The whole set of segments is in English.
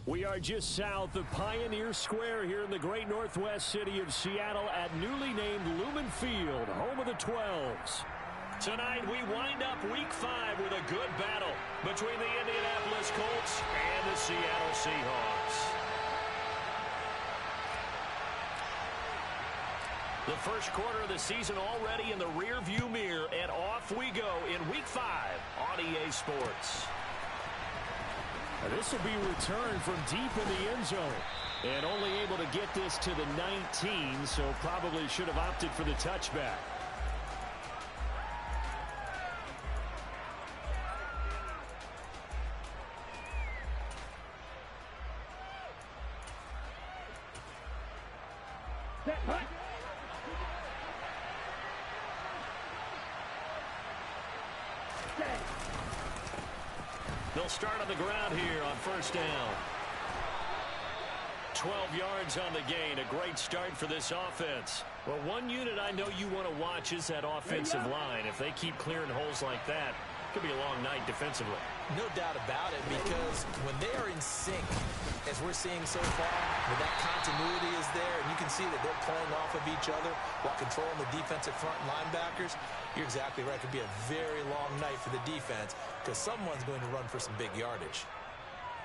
We are just south of Pioneer Square here in the great northwest city of Seattle at newly named Lumen Field, home of the 12s. Tonight we wind up Week 5 with a good battle between the Indianapolis Colts and the Seattle Seahawks. The first quarter of the season already in the rear-view mirror, and off we go in Week 5 on EA Sports. This will be returned from deep in the end zone. And only able to get this to the 19, so probably should have opted for the touchback. They'll start on the ground here on first down. 12 yards on the gain. A great start for this offense. Well, one unit I know you want to watch is that offensive line. If they keep clearing holes like that, it could be a long night defensively. No doubt about it, because when they are in sync, as we're seeing so far, when that continuity is there, and you can see that they're playing off of each other while controlling the defensive front linebackers, you're exactly right. It could be a very long night for the defense because someone's going to run for some big yardage.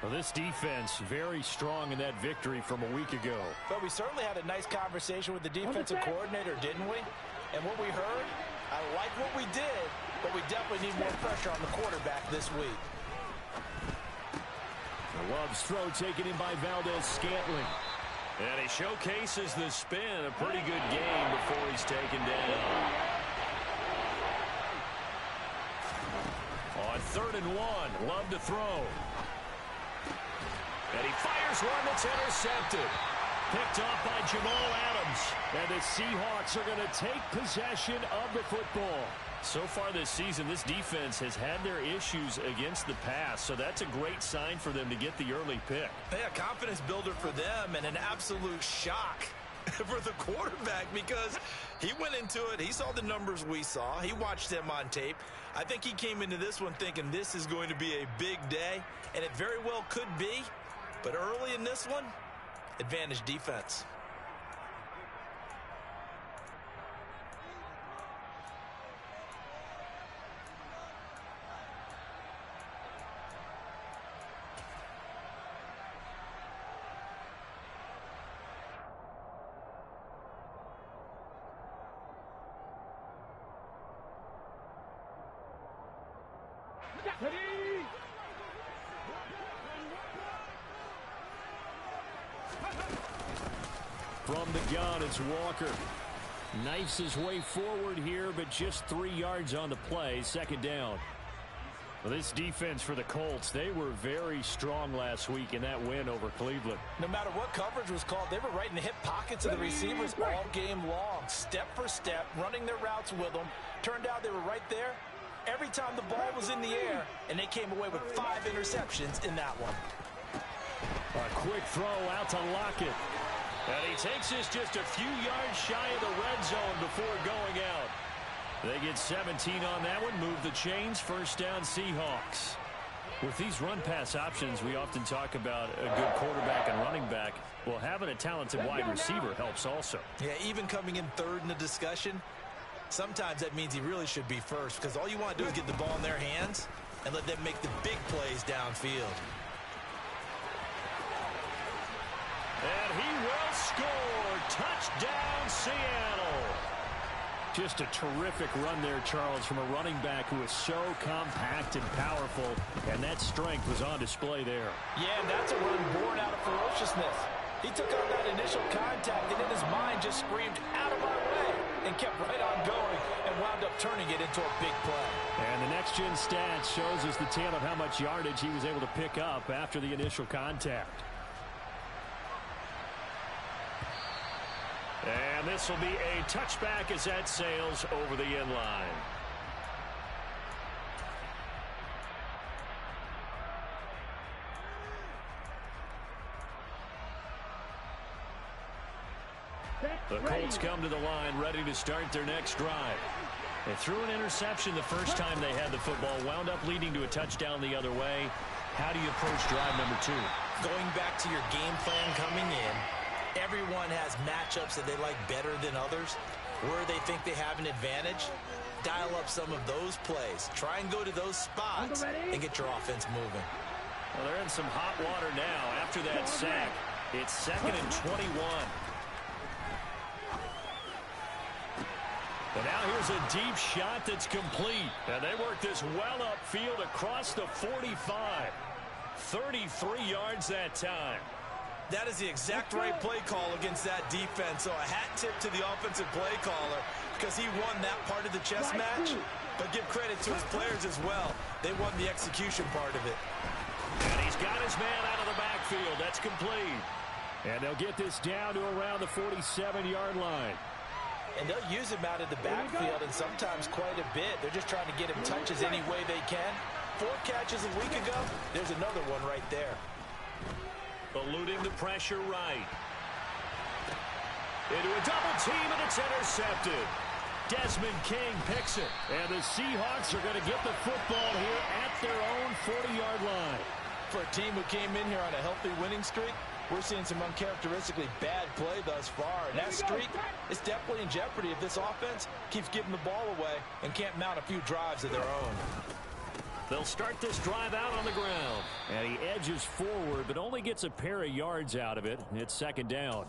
Well, this defense very strong in that victory from a week ago. But we certainly had a nice conversation with the defensive coordinator, didn't we? And what we heard, I like what we did, but we definitely need more pressure on the quarterback this week. Love's throw taken in by Valdez-Scantling. And he showcases the spin. A pretty good game before he's taken down. On 3rd and 1, Love to throw. And he fires one that's intercepted. Picked off by Jamal Adams. And the Seahawks are going to take possession of the football. So far this season, this defense has had their issues against the pass, so that's a great sign for them to get the early pick. Yeah, confidence builder for them and an absolute shock for the quarterback because he went into it. He saw the numbers we saw. He watched them on tape. I think he came into this one thinking this is going to be a big day, and it very well could be. But early in this one, advantage defense. From the gun, it's Walker. Knifes his way forward here, but just 3 yards on the play. 2nd down. Well, this defense for the Colts, they were very strong last week in that win over Cleveland. No matter what coverage was called, they were right in the hip pockets of the receivers all game long. Step for step, running their routes with them. Turned out they were right there every time the ball was in the air, and they came away with 5 interceptions in that one. A quick throw out to Lockett. And he takes this just a few yards shy of the red zone before going out. They get 17 on that one, move the chains, 1st down Seahawks. With these run-pass options, we often talk about a good quarterback and running back. Well, having a talented wide receiver helps also. Yeah, even coming in 3rd in the discussion, sometimes that means he really should be first because all you want to do is get the ball in their hands and let them make the big plays downfield. And he will score. Touchdown, Seattle. Just a terrific run there, Charles, from a running back who is so compact and powerful, and that strength was on display there. Yeah, and that's a run born out of ferociousness. He took on that initial contact, and in his mind just screamed, "Out of my way," and kept right on going and wound up turning it into a big play. And the next-gen stats shows us the tale of how much yardage he was able to pick up after the initial contact. And this will be a touchback as that sails over the end line. The Colts come to the line ready to start their next drive. They threw an interception the first time they had the football, wound up leading to a touchdown the other way. How do you approach drive number 2? Going back to your game plan coming in, everyone has matchups that they like better than others. Where they think they have an advantage, dial up some of those plays. Try and go to those spots and get your offense moving. Well, they're in some hot water now after that sack. It's 2nd and 21. And now here's a deep shot that's complete. And they work this well upfield across the 45. 33 yards that time. That is the exact right play call against that defense. So a hat tip to the offensive play caller because he won that part of the chess match. But give credit to his players as well. They won the execution part of it. And he's got his man out of the backfield. That's complete. And they'll get this down to around the 47-yard line. And they'll use him out of the backfield and sometimes quite a bit. They're just trying to get him touches any way they can. 4 catches a week ago. There's another one right there. Eluding the pressure right. Into a double team, and it's intercepted. Desmond King picks it. And the Seahawks are going to get the football here at their own 40-yard line. For a team who came in here on a healthy winning streak, we're seeing some uncharacteristically bad play thus far. And that streak is definitely in jeopardy if this offense keeps giving the ball away and can't mount a few drives of their own. They'll start this drive out on the ground. And he edges forward, but only gets a pair of yards out of it. It's 2nd down.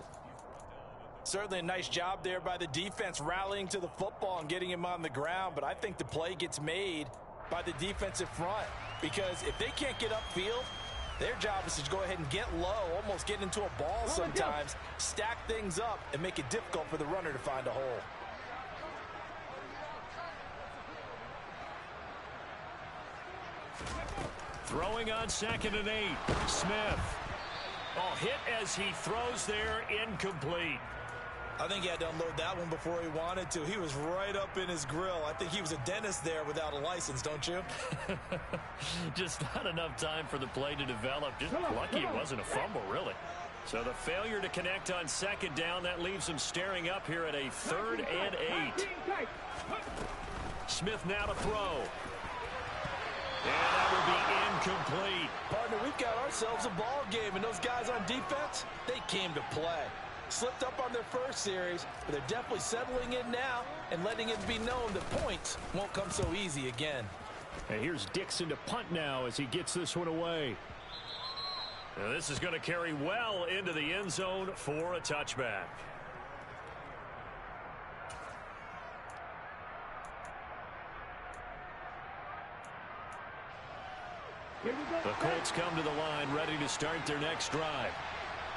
Certainly a nice job there by the defense rallying to the football and getting him on the ground. But I think the play gets made by the defensive front. Because if they can't get upfield, their job is to go ahead and get low, almost get into a ball sometimes, stack things up, and make it difficult for the runner to find a hole. Throwing on 2nd and 8. Smith. Oh, hit as he throws there, incomplete. I think he had to unload that one before he wanted to. He was right up in his grill. I think he was a dentist there without a license, don't you? Just not enough time for the play to develop. Just lucky it wasn't a fumble, really. So the failure to connect on 2nd down, that leaves him staring up here at a 3rd and 8. Smith now to throw. And that will be incomplete. Partner, we've got ourselves a ball game, and those guys on defense, they came to play. Slipped up on their first series, but they're definitely settling in now and letting it be known that points won't come so easy again. And here's Dixon to punt now as he gets this one away. Now this is going to carry well into the end zone for a touchback. The Colts come to the line ready to start their next drive.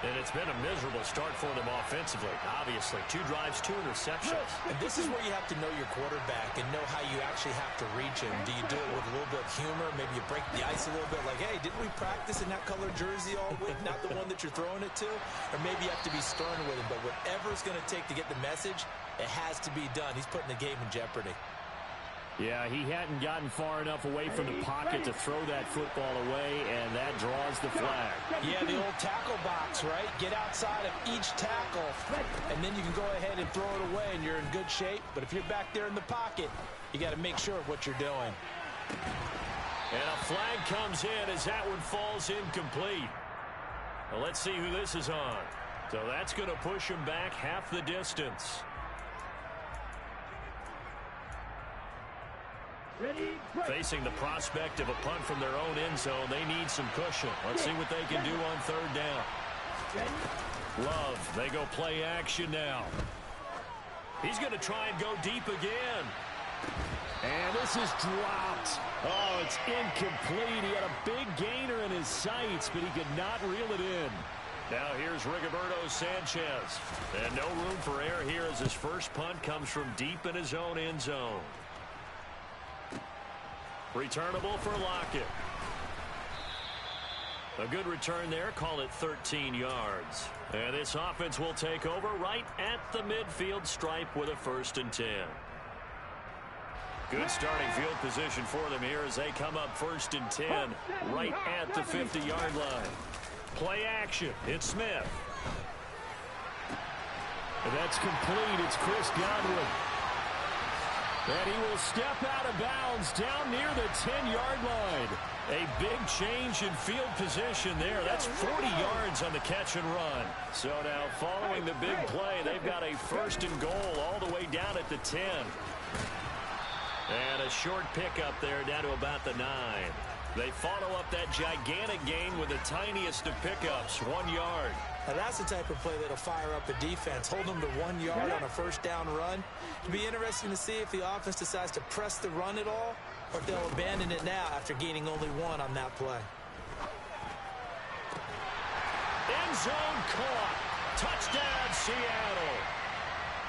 And it's been a miserable start for them offensively. Obviously, 2 drives, 2 interceptions. And this is where you have to know your quarterback and know how you actually have to reach him. Do you do it with a little bit of humor? Maybe you break the ice a little bit like, hey, didn't we practice in that color jersey all week? Not the one that you're throwing it to? Or maybe you have to be stern with him. But whatever it's going to take to get the message, it has to be done. He's putting the game in jeopardy. Yeah, he hadn't gotten far enough away from the pocket to throw that football away, and that draws the flag. Yeah, the old tackle box, right? Get outside of each tackle, and then you can go ahead and throw it away, and you're in good shape. But if you're back there in the pocket, you got to make sure of what you're doing. And a flag comes in as that one falls incomplete. Well, let's see who this is on. So that's going to push him back half the distance. Facing the prospect of a punt from their own end zone, they need some cushion. Let's see what they can do on 3rd down. Love, they go play action now. He's going to try and go deep again. And this is dropped. Oh, it's incomplete. He had a big gainer in his sights, but he could not reel it in. Now here's Rigoberto Sanchez. And no room for error here as his first punt comes from deep in his own end zone. Returnable for Lockett. A good return there. Call it 13 yards. And this offense will take over right at the midfield stripe with a 1st and 10. Good starting field position for them here as they come up 1st and 10 right at the 50-yard line. Play action. It's Smith. And that's complete. It's Chris Godwin. And he will step out of bounds down near the 10-yard line. A big change in field position there. That's 40 yards on the catch and run. So now following the big play, they've got a 1st and goal all the way down at the 10. And a short pickup there down to about the 9. They follow up that gigantic gain with the tiniest of pickups, 1 yard. Now that's the type of play that'll fire up a defense. Hold them to 1 yard on a 1st down run. It'll be interesting to see if the offense decides to press the run at all, or if they'll abandon it now after gaining only 1 on that play. End zone caught. Touchdown, Seattle.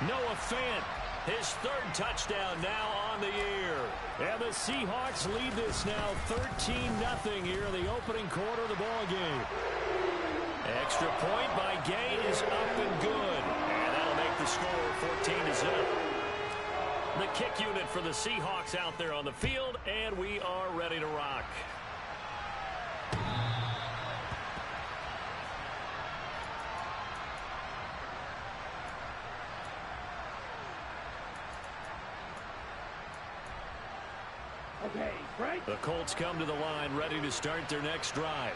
Noah Fant, his 3rd touchdown now on the year. And the Seahawks lead this now 13-0 here in the opening quarter of the ball game. Extra point by Gay is up and good. And that'll make the score 14-0. The kick unit for the Seahawks out there on the field, and we are ready to rock. Okay, break. The Colts come to the line ready to start their next drive.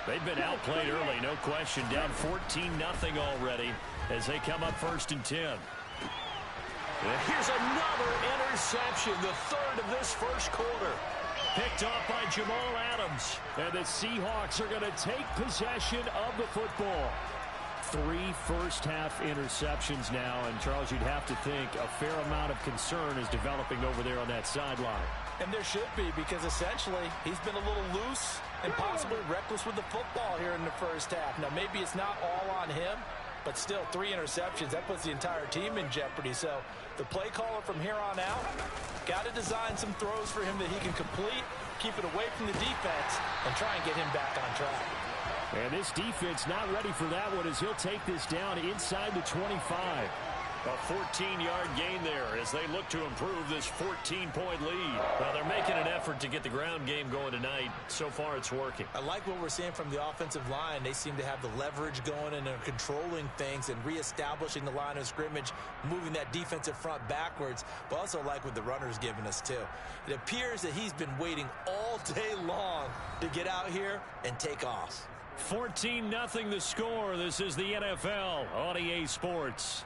They've been outplayed early, no question. Down 14-0 already as they come up 1st and 10. Here's another interception, the 3rd of this 1st quarter. Picked off by Jamal Adams. And the Seahawks are going to take possession of the football. 3 first-half interceptions now. And, Charles, you'd have to think a fair amount of concern is developing over there on that sideline. And there should be, because essentially he's been a little loose and possibly reckless with the football here in the 1st half. Now, maybe it's not all on him, but still 3 interceptions. That puts the entire team in jeopardy. So the play caller from here on out got to design some throws for him that he can complete, keep it away from the defense, and try and get him back on track. And this defense not ready for that one as he'll take this down inside the 25. A 14-yard gain there as they look to improve this 14-point lead. Well, they're making an effort to get the ground game going tonight. So far, it's working. I like what we're seeing from the offensive line. They seem to have the leverage going and are controlling things and reestablishing the line of scrimmage, moving that defensive front backwards. But also like what the runner's giving us, too. It appears that he's been waiting all day long to get out here and take off. 14-0 the score. This is the NFL on EA Sports.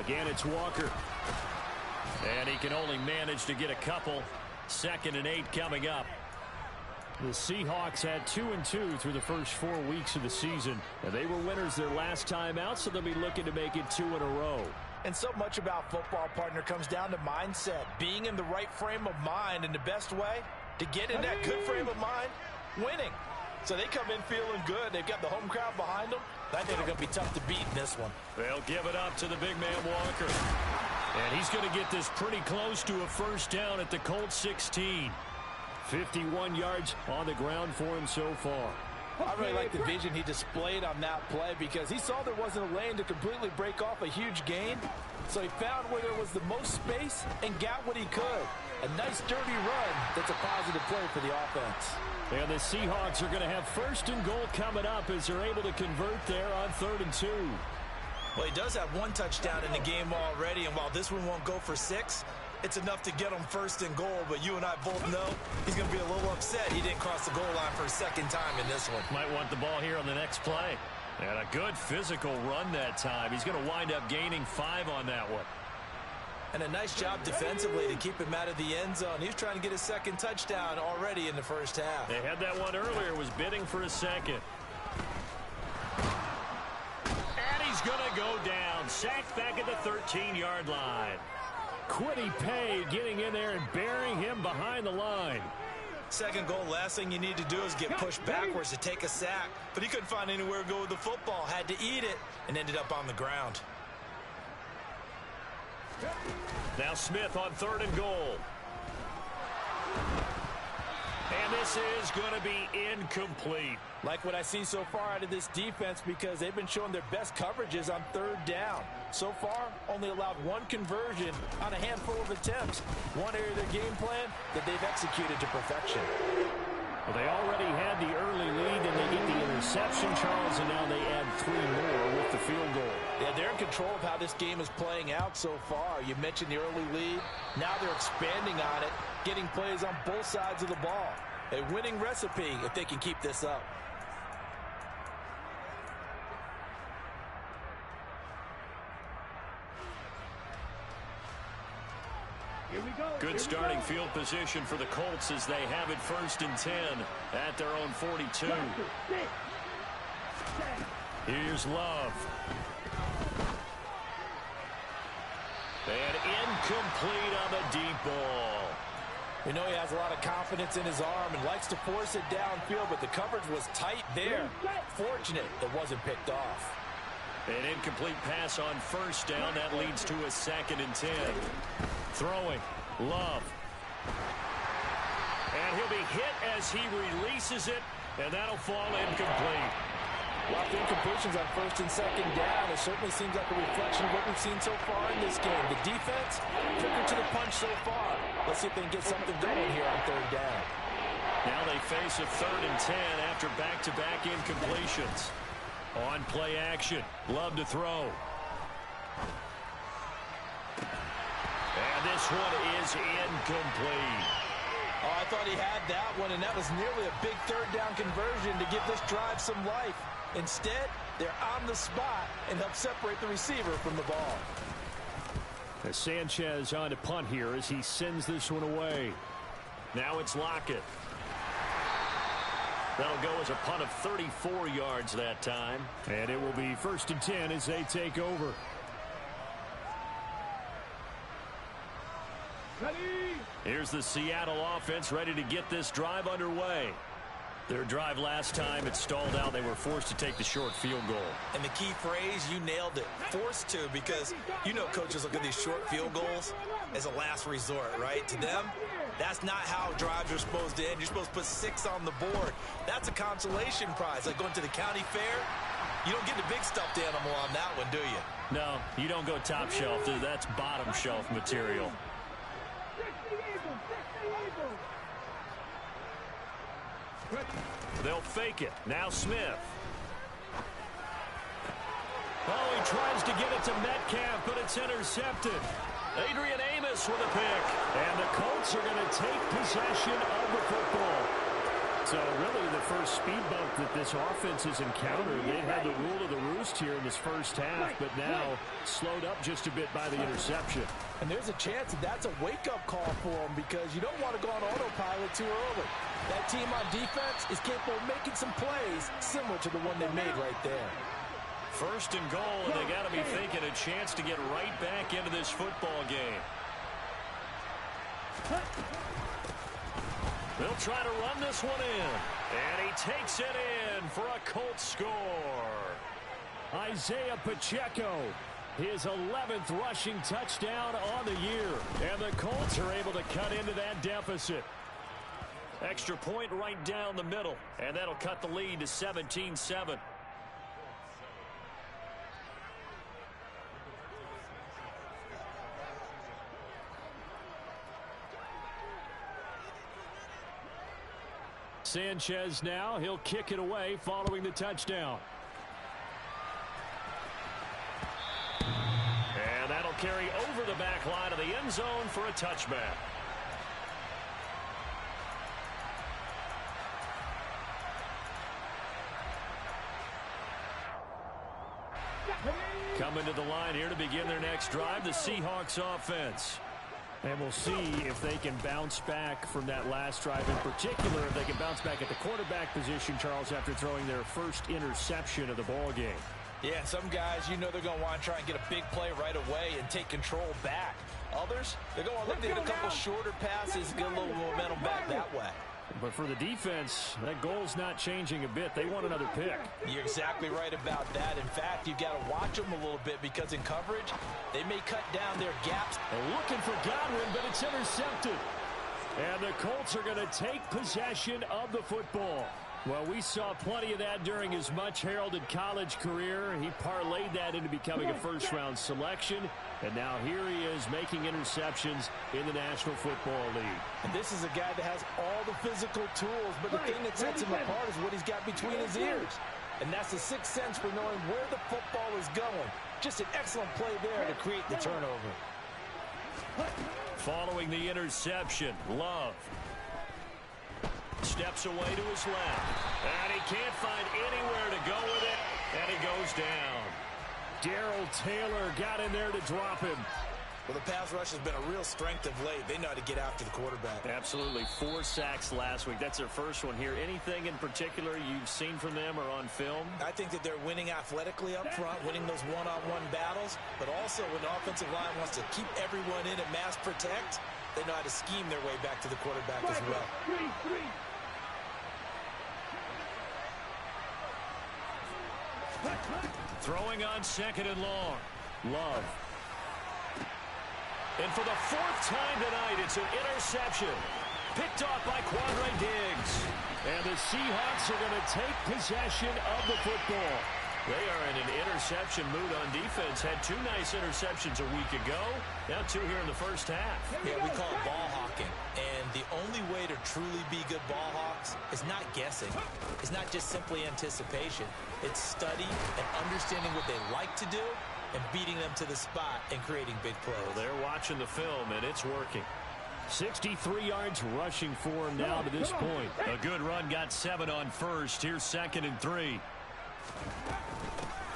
Again, it's Walker. And he can only manage to get a couple. 2nd and 8 coming up. The Seahawks had 2-2 through the first 4 weeks of the season. And they were winners their last time out, so they'll be looking to make it 2 in a row. And so much about football, partner, comes down to mindset. Being in the right frame of mind, and the best way to get in that good frame of mind, winning. So they come in feeling good. They've got the home crowd behind them. I think they're going to be tough to beat in this one. They'll give it up to the big man Walker. And he's going to get this pretty close to a 1st down at the Colts 16. 51 yards on the ground for him so far. I really like the vision he displayed on that play because he saw there wasn't a lane to completely break off a huge gain. So he found where there was the most space and got what he could. A nice dirty run that's a positive play for the offense. And the Seahawks are going to have 1st and goal coming up as they're able to convert there on 3rd and 2. Well, he does have 1 touchdown in the game already, and while this one won't go for 6, it's enough to get him 1st and goal. But you and I both know he's going to be a little upset he didn't cross the goal line for a 2nd time in this one. Might want the ball here on the next play. And a good physical run that time. He's going to wind up gaining 5 on that one. And a nice job defensively to keep him out of the end zone. He was trying to get his 2nd touchdown already in the 1st half. They had that one earlier, was bidding for a 2nd. And he's going to go down. Sacked back at the 13-yard line. Kwity Paye getting in there and burying him behind the line. 2nd goal, last thing you need to do is get pushed backwards to take a sack. But he couldn't find anywhere to go with the football. Had to eat it and ended up on the ground. Now Smith on 3rd and goal. And this is going to be incomplete. Like what I see so far out of this defense because they've been showing their best coverages on third down. So far, only allowed one conversion on a handful of attempts. One area of their game plan that they've executed to perfection. Well, they already had the early lead, and they get the interception, Charles, and now they add 3 more with the field goal. Yeah, they're in control of how this game is playing out so far. You mentioned the early lead. Now they're expanding on it, getting plays on both sides of the ball. A winning recipe if they can keep this up. Here we go. Good starting field position for the Colts as they have it 1st and 10 at their own 42. Here's Love. And incomplete on the deep ball. We know he has a lot of confidence in his arm and likes to force it downfield, but the coverage was tight there. Fortunate it wasn't picked off. An incomplete pass on 1st down. That leads to a 2nd and 10. Throwing. Love. And he'll be hit as he releases it, and that'll fall incomplete. A lot of incompletions on 1st and 2nd down. It certainly seems like a reflection of what we've seen so far in this game. The defense, quicker to the punch so far. Let's see if they can get something going here on 3rd down. Now they face a 3rd and 10 after back-to-back incompletions. On play action. Love to throw. And this one is incomplete. Oh, I thought he had that one, and that was nearly a big 3rd down conversion to give this drive some life. Instead, they're on the spot and help separate the receiver from the ball. As Sanchez on to punt here as he sends this one away. Now it's Lockett. That'll go as a punt of 34 yards that time. And it will be 1st and 10 as they take over. Ready? Here's the Seattle offense ready to get this drive underway. Their drive last time, it stalled out. They were forced to take the short field goal. And the key phrase, you nailed it. Forced to, because you know coaches look at these short field goals as a last resort, right? To them, that's not how drives are supposed to end. You're supposed to put 6 on the board. That's a consolation prize. Like going to the county fair, you don't get the big stuffed animal on that one, do you? No, you don't go top shelf. That's bottom shelf material. They'll fake it. Now Smith. Oh, he tries to get it to Metcalf, but it's intercepted. Adrian Amos with a pick. And the Colts are going to take possession of the football. So really the first speed bump that this offense has encountered. They've had the rule of the roost here in this first half, but now slowed up just a bit by the interception. And there's a chance that that's a wake-up call for them because you don't want to go on autopilot too early. That team on defense is capable of making some plays similar to the one they made right there. 1st and goal, and they got to be thinking a chance to get right back into this football game. They'll try to run this one in. And he takes it in for a Colts score. Isaiah Pacheco, his 11th rushing touchdown on the year. And the Colts are able to cut into that deficit. Extra point right down the middle. And that'll cut the lead to 17-7. Sanchez now, he'll kick it away following the touchdown. And that'll carry over the back line of the end zone for a touchback. Coming to the line here to begin their next drive, the Seahawks offense. And we'll see if they can bounce back from that last drive. In particular, if they can bounce back at the quarterback position, Charles, after throwing their first interception of the ball game. Yeah, some guys, you know they're going to want to try and get a big play right away and take control back. Others, they're going to look to hit a couple shorter passes and get a little momentum back that way. But for the defense, that goal's not changing a bit. They want another pick. You're exactly right about that. In fact, you've got to watch them a little bit because in coverage, they may cut down their gaps. Looking for Godwin, but it's intercepted. And the Colts are going to take possession of the football. Well, we saw plenty of that during his much-heralded college career. He parlayed that into becoming a first-round selection. And now here he is making interceptions in the National Football League. And this is a guy that has all the physical tools, but the thing that sets him apart is what he's got between his ears. And that's the sixth sense for knowing where the football is going. Just an excellent play there to create the turnover. Following the interception, Love steps away to his left. And he can't find anywhere to go with it. And he goes down. Darrell Taylor got in there to drop him. Well, the pass rush has been a real strength of late. They know how to get after the quarterback. Absolutely. 4 sacks last week. That's their first one here. Anything in particular you've seen from them or on film? I think that they're winning athletically up front, winning those one-on-one battles, but also when the offensive line wants to keep everyone in and mass protect, they know how to scheme their way back to the quarterback as well. Throwing on second and long. Love. And for the 4th time tonight, it's an interception. Picked off by Quandre Diggs. And the Seahawks are going to take possession of the football. They are in an interception mood on defense. Had 2 nice interceptions a week ago. Now 2 here in the first half. Yeah, we call it ball hawking. And the only way to truly be good ball hawks is not guessing. It's not just simply anticipation. It's study and understanding what they like to do and beating them to the spot and creating big plays. Well, they're watching the film, and it's working. 63 yards rushing for him now to this point. A good run, got 7 on first. Here's 2nd and 3.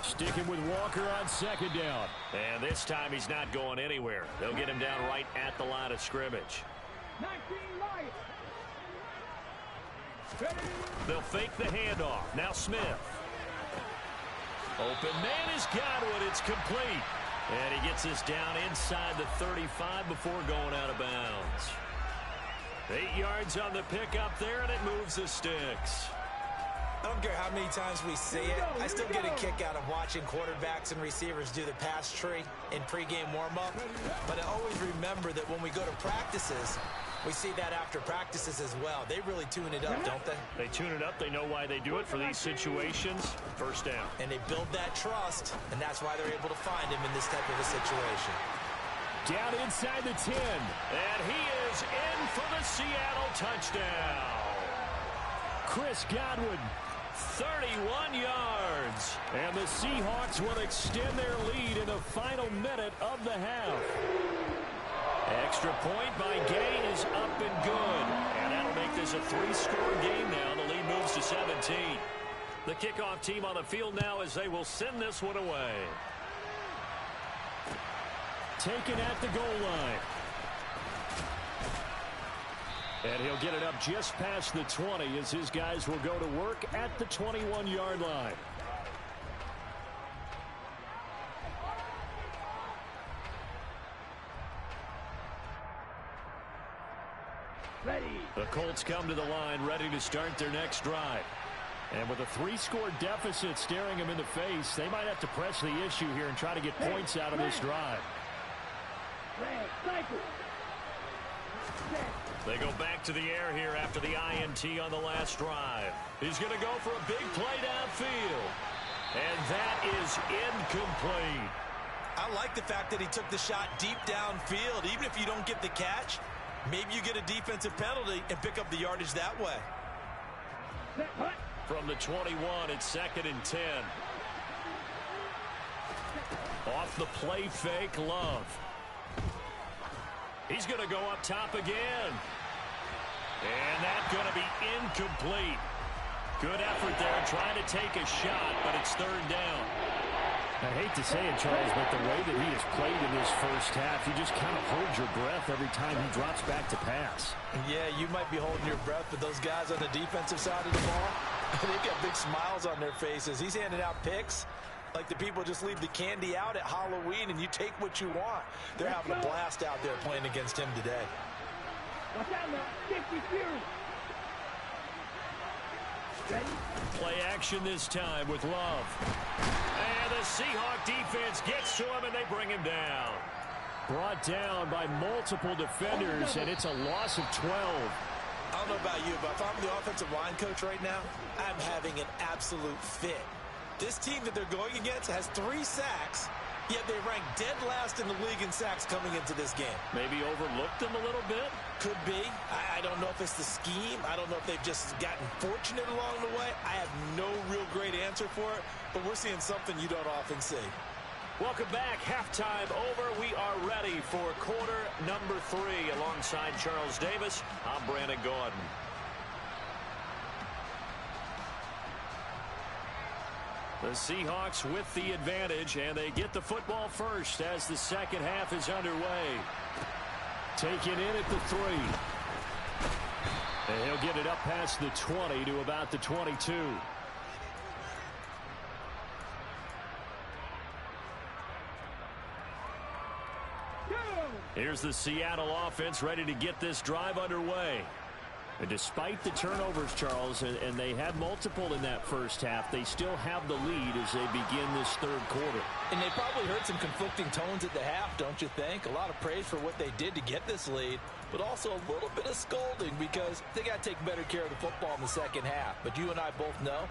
Sticking with Walker on 2nd down. And this time he's not going anywhere. They'll get him down right at the line of scrimmage. They'll fake the handoff. Now Smith. Open man is Godwin. It's complete. And he gets this down inside the 35 before going out of bounds. 8 yards on the pickup there, and it moves the sticks. I don't care how many times we see it. I still get a kick out of watching quarterbacks and receivers do the pass tree in pregame warm-up. But I always remember that when we go to practices, we see that after practices as well. They really tune it up, don't they? They tune it up. They know why they do it for these situations. First down. And they build that trust, and that's why they're able to find him in this type of a situation. Down inside the 10. And he is in for the Seattle touchdown. Chris Godwin, 31 yards. And the Seahawks will extend their lead in the final minute of the half. Extra point by Gay is up and good. And that'll make this a 3-score game now. The lead moves to 17. The kickoff team on the field now as they will send this one away. Taken at the goal line. And he'll get it up just past the 20 as his guys will go to work at the 21-yard line. Ready. The Colts come to the line ready to start their next drive. And with a 3-score deficit staring them in the face, they might have to press the issue here and try to get points out of this drive. They go back to the air here after the INT on the last drive. He's going to go for a big play downfield. And that is incomplete. I like the fact that he took the shot deep downfield. Even if you don't get the catch, maybe you get a defensive penalty and pick up the yardage that way. From the 21, it's 2nd and 10. Off the play fake, Love. He's going to go up top again. And that's going to be incomplete. Good effort there trying to take a shot, but it's 3rd down. I hate to say it, Charles, but the way that he has played in this first half, you just kind of hold your breath every time he drops back to pass. Yeah, you might be holding your breath, but those guys on the defensive side of the ball, they've got big smiles on their faces. He's handing out picks like the people just leave the candy out at Halloween and you take what you want. They're having a blast out there playing against him today. Watch out now. 50 Fury. Ready? Play action this time with Love. And the Seahawk defense gets to him and they bring him down. Brought down by multiple defenders, and it's a loss of 12. I don't know about you, but if I'm the offensive line coach right now, I'm having an absolute fit. This team that they're going against has 3 sacks, yet they rank dead last in the league in sacks coming into this game. Maybe overlooked them a little bit? Could be. I don't know if it's the scheme. I don't know if they've just gotten fortunate along the way. I have no real great answer for it, but we're seeing something you don't often see. Welcome back. Halftime over. We are ready for quarter number 3. Alongside Charles Davis, I'm Brandon Gaudin. The Seahawks with the advantage, and they get the football first as the second half is underway. Taken in at the 3. And he'll get it up past the 20 to about the 22. Here's the Seattle offense ready to get this drive underway. And despite the turnovers, Charles, and they had multiple in that first half, they still have the lead as they begin this third quarter. And they probably heard some conflicting tones at the half, don't you think? A lot of praise for what they did to get this lead, but also a little bit of scolding because they got to take better care of the football in the second half. But you and I both know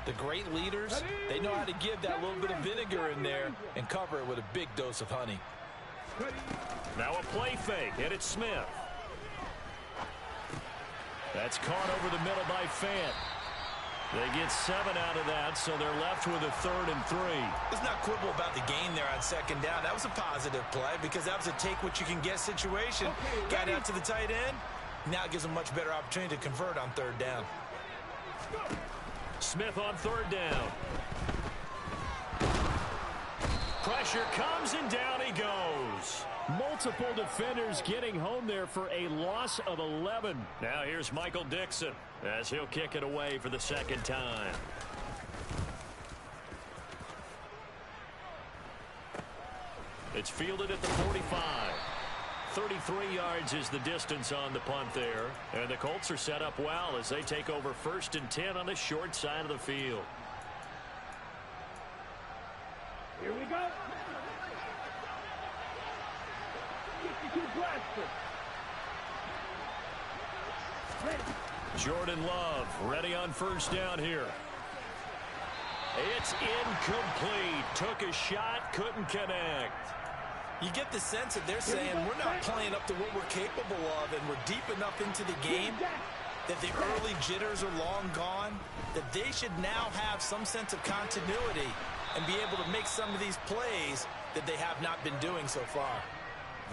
the great leaders, they know how to give that little bit of vinegar in there and cover it with a big dose of honey. Now a play fake, and it's Smith. That's caught over the middle by Fant. They get 7 out of that, so they're left with a 3rd and 3. Let's not quibble about the gain there on second down. That was a positive play because that was a take-what-you-can-get situation. Got out to the tight end. Now it gives them a much better opportunity to convert on 3rd down. Smith on 3rd down. Pressure comes, and down he goes. Multiple defenders getting home there for a loss of 11. Now here's Michael Dixon as he'll kick it away for the second time. It's fielded at the 45. 33 yards is the distance on the punt there. And the Colts are set up well as they take over 1st and 10 on the short side of the field. Here we go. 52 blaster. Ready. Jordan Love ready on 1st down here. It's incomplete. Took a shot, couldn't connect. You get the sense that they're saying we're not playing up to what we're capable of, and we're deep enough into the game that the early jitters are long gone, that they should now have some sense of continuity and be able to make some of these plays that they have not been doing so far.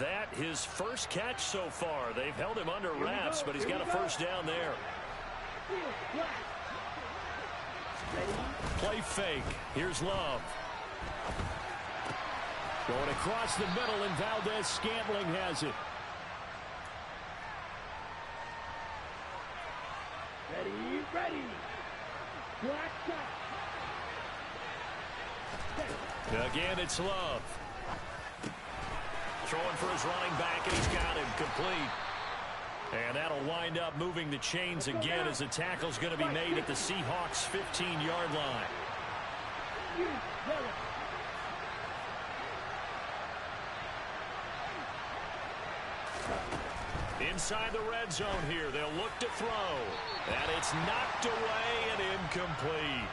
That his first catch so far. They've held him under wraps, but he's got a 1st down there. Play fake. Here's Love. Going across the middle, and Valdez-Scantling has it. Ready, ready. Black shot. Again, it's Love. Throwing for his running back, and he's got him complete. And that'll wind up moving the chains again as the tackle's going to be made at the Seahawks' 15-yard line. Inside the red zone here, they'll look to throw. And it's knocked away and incomplete.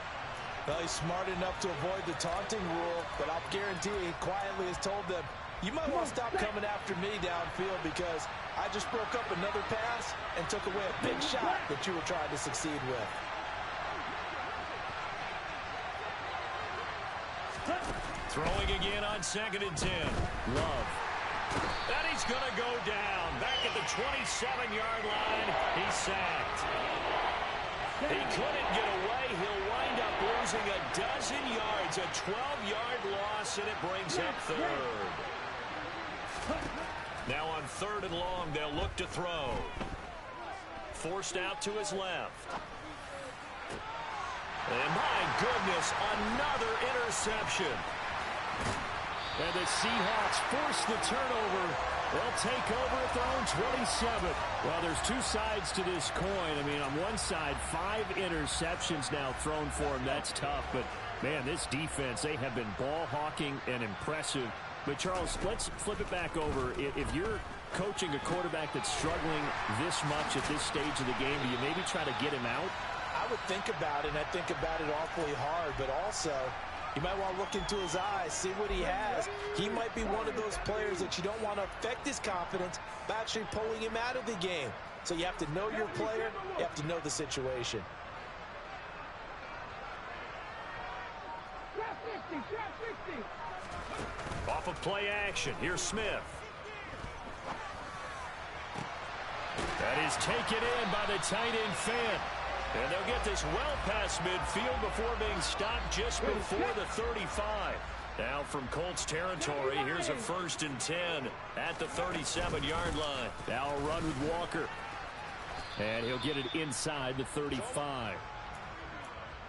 Well, he's smart enough to avoid the taunting rule, but I'll guarantee he quietly has told them, you might want to stop coming after me downfield because I just broke up another pass and took away a big shot that you were trying to succeed with. Throwing again on 2nd and 10. Love. And he's going to go down. Back at the 27-yard line, he's sacked. He couldn't get away. He'll wind up losing a dozen yards. A 12-yard loss, and it brings up 3rd. Now on 3rd and long, they'll look to throw. Forced out to his left. And my goodness, another interception. And the Seahawks force the turnover. They'll take over at their own 27. Well, there's 2 sides to this coin. I mean, on one side, 5 interceptions now thrown for him. That's tough. But, man, this defense, they have been ball hawking and impressive. But, Charles, let's flip it back over. If you're coaching a quarterback that's struggling this much at this stage of the game, do you maybe try to get him out? I would think about it, and I think about it awfully hard. But also, you might want to look into his eyes, see what he has. He might be one of those players that you don't want to affect his confidence by actually pulling him out of the game. So you have to know your player. You have to know the situation. Off of play action. Here's Smith. That is taken in by the tight end Fant. And they'll get this well past midfield before being stopped just before the 35. Now from Colts territory, here's a 1st and 10 at the 37-yard line. Now a run with Walker. And he'll get it inside the 35.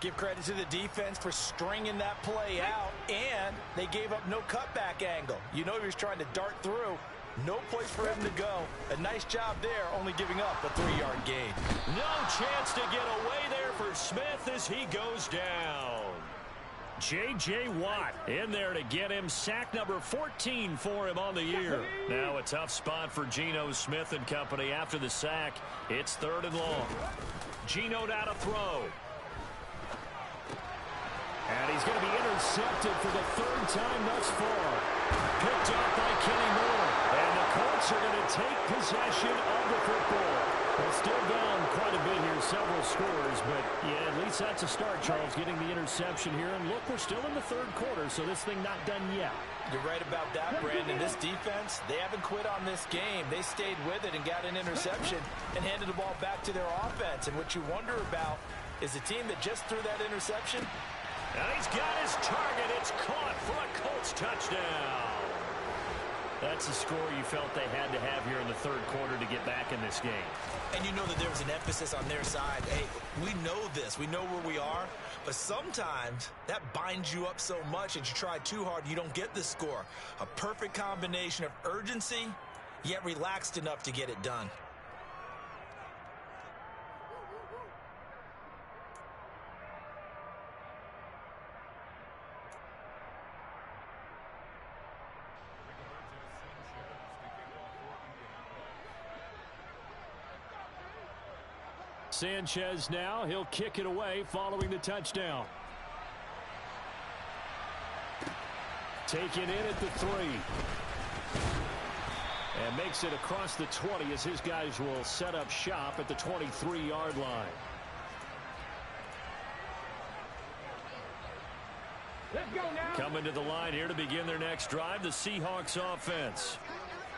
Give credit to the defense for stringing that play out, and they gave up no cutback angle. You know he was trying to dart through. No place for him to go. A nice job there, only giving up a 3-yard gain. No chance to get away there for Smith as he goes down. J.J. Watt in there to get him. Sack number 14 for him on the year. Now a tough spot for Geno Smith and company after the sack. It's 3rd and long. Geno now to throw. And he's going to be intercepted for the 3rd time thus far. Picked up by Kenny Moore. And the Colts are going to take possession of the football. They're still down quite a bit here, several scores. But, yeah, at least that's a start, Charles, getting the interception here. And, look, we're still in the 3rd quarter, so this thing not done yet. You're right about that, Brandon. This defense, they haven't quit on this game. They stayed with it and got an interception and handed the ball back to their offense. And what you wonder about is the team that just threw that interception. And he's got his target. It's caught for a Colts touchdown. That's the score you felt they had to have here in the 3rd quarter to get back in this game. And you know that there was an emphasis on their side. Hey, we know this. We know where we are. But sometimes that binds you up so much that you try too hard, you don't get the score. A perfect combination of urgency, yet relaxed enough to get it done. Sanchez now, he'll kick it away following the touchdown. Taken in at the 3. And makes it across the 20 as his guys will set up shop at the 23-yard line. Let's go now. Coming to the line here to begin their next drive, the Seahawks offense.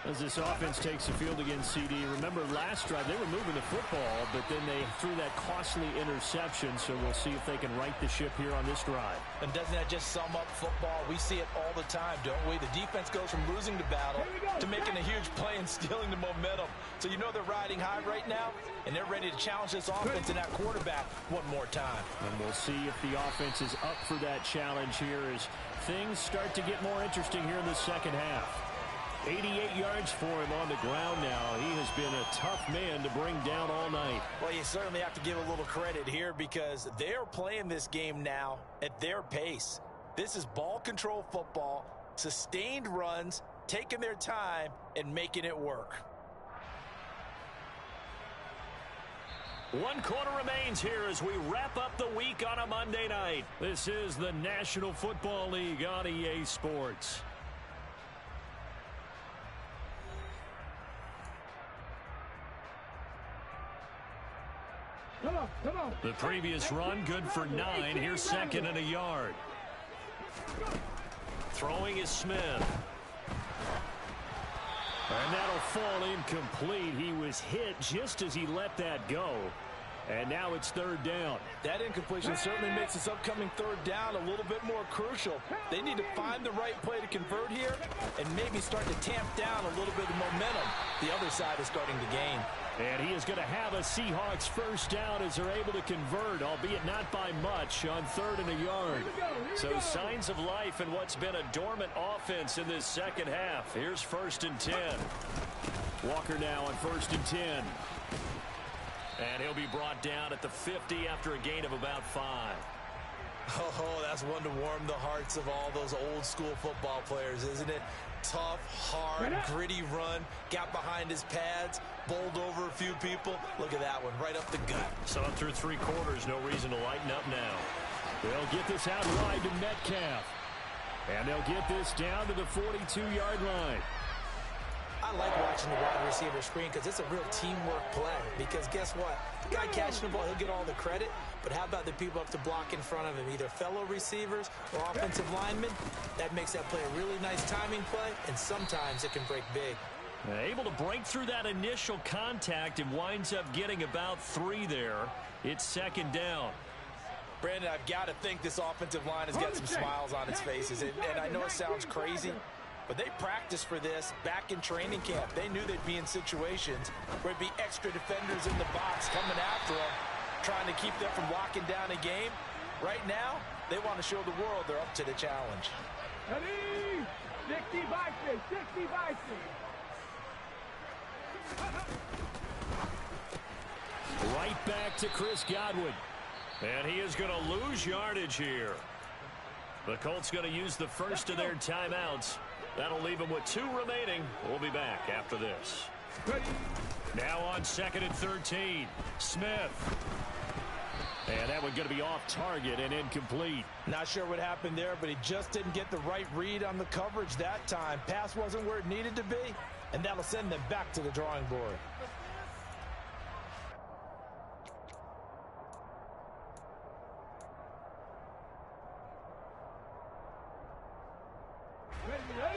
As this offense takes the field against CD. Remember last drive they were moving the football, but then they threw that costly interception, so we'll see if they can right the ship here on this drive. And doesn't that just sum up football? We see it all the time, don't we? The defense goes from losing the battle to making a huge play and stealing the momentum. So you know they're riding high right now, and they're ready to challenge this offense and that quarterback one more time. And we'll see if the offense is up for that challenge here as things start to get more interesting here in the second half. 88 yards for him on the ground now. He has been a tough man to bring down all night. Well, you certainly have to give a little credit here because they're playing this game now at their pace. This is ball control football, sustained runs, taking their time, and making it work. 1 quarter remains here as we wrap up the week on a Monday night. This is the National Football League on EA Sports. Come on. The previous run, good for 9. Here's 2nd and a yard. Throwing is Smith. And that'll fall incomplete. He was hit just as he let that go. And now it's 3rd down. That incompletion certainly makes this upcoming 3rd down a little bit more crucial. They need to find the right play to convert here and maybe start to tamp down a little bit of momentum. The other side is starting to gain. And he is going to have a Seahawks 1st down as they're able to convert, albeit not by much, on 3rd and a yard. So signs of life in what's been a dormant offense in this second half. Here's 1st and 10. Walker now on 1st and 10. And he'll be brought down at the 50 after a gain of about 5. Oh, that's one to warm the hearts of all those old school football players, isn't it? Tough, hard, gritty run, got behind his pads, bowled over a few people. Look at that one, right up the gut. So through 3 quarters, no reason to lighten up now. They'll get this out wide to Metcalf. And they'll get this down to the 42-yard line. I like watching the wide receiver screen because it's a real teamwork play. Because guess what? The guy catching the ball, he'll get all the credit. But how about the people up to block in front of him, either fellow receivers or offensive linemen? That makes that play a really nice timing play, and sometimes it can break big. Able to break through that initial contact and winds up getting about 3 there. It's 2nd down. Brandon, I've got to think this offensive line has got some smiles on its faces. And I know it sounds crazy, but they practiced for this back in training camp. They knew they'd be in situations where it'd be extra defenders in the box coming after them, trying to keep them from locking down a game. Right now, they want to show the world they're up to the challenge. Ready? 60 boxes, 60 boxes. Right back to Chris Godwin. And he is going to lose yardage here. The Colts going to use the first of their timeouts. That'll leave them with 2 remaining. We'll be back after this. Now on 2nd and 13. Smith. And that one going to be off target and incomplete. Not sure what happened there, but he just didn't get the right read on the coverage that time. Pass wasn't where it needed to be, and that'll send them back to the drawing board.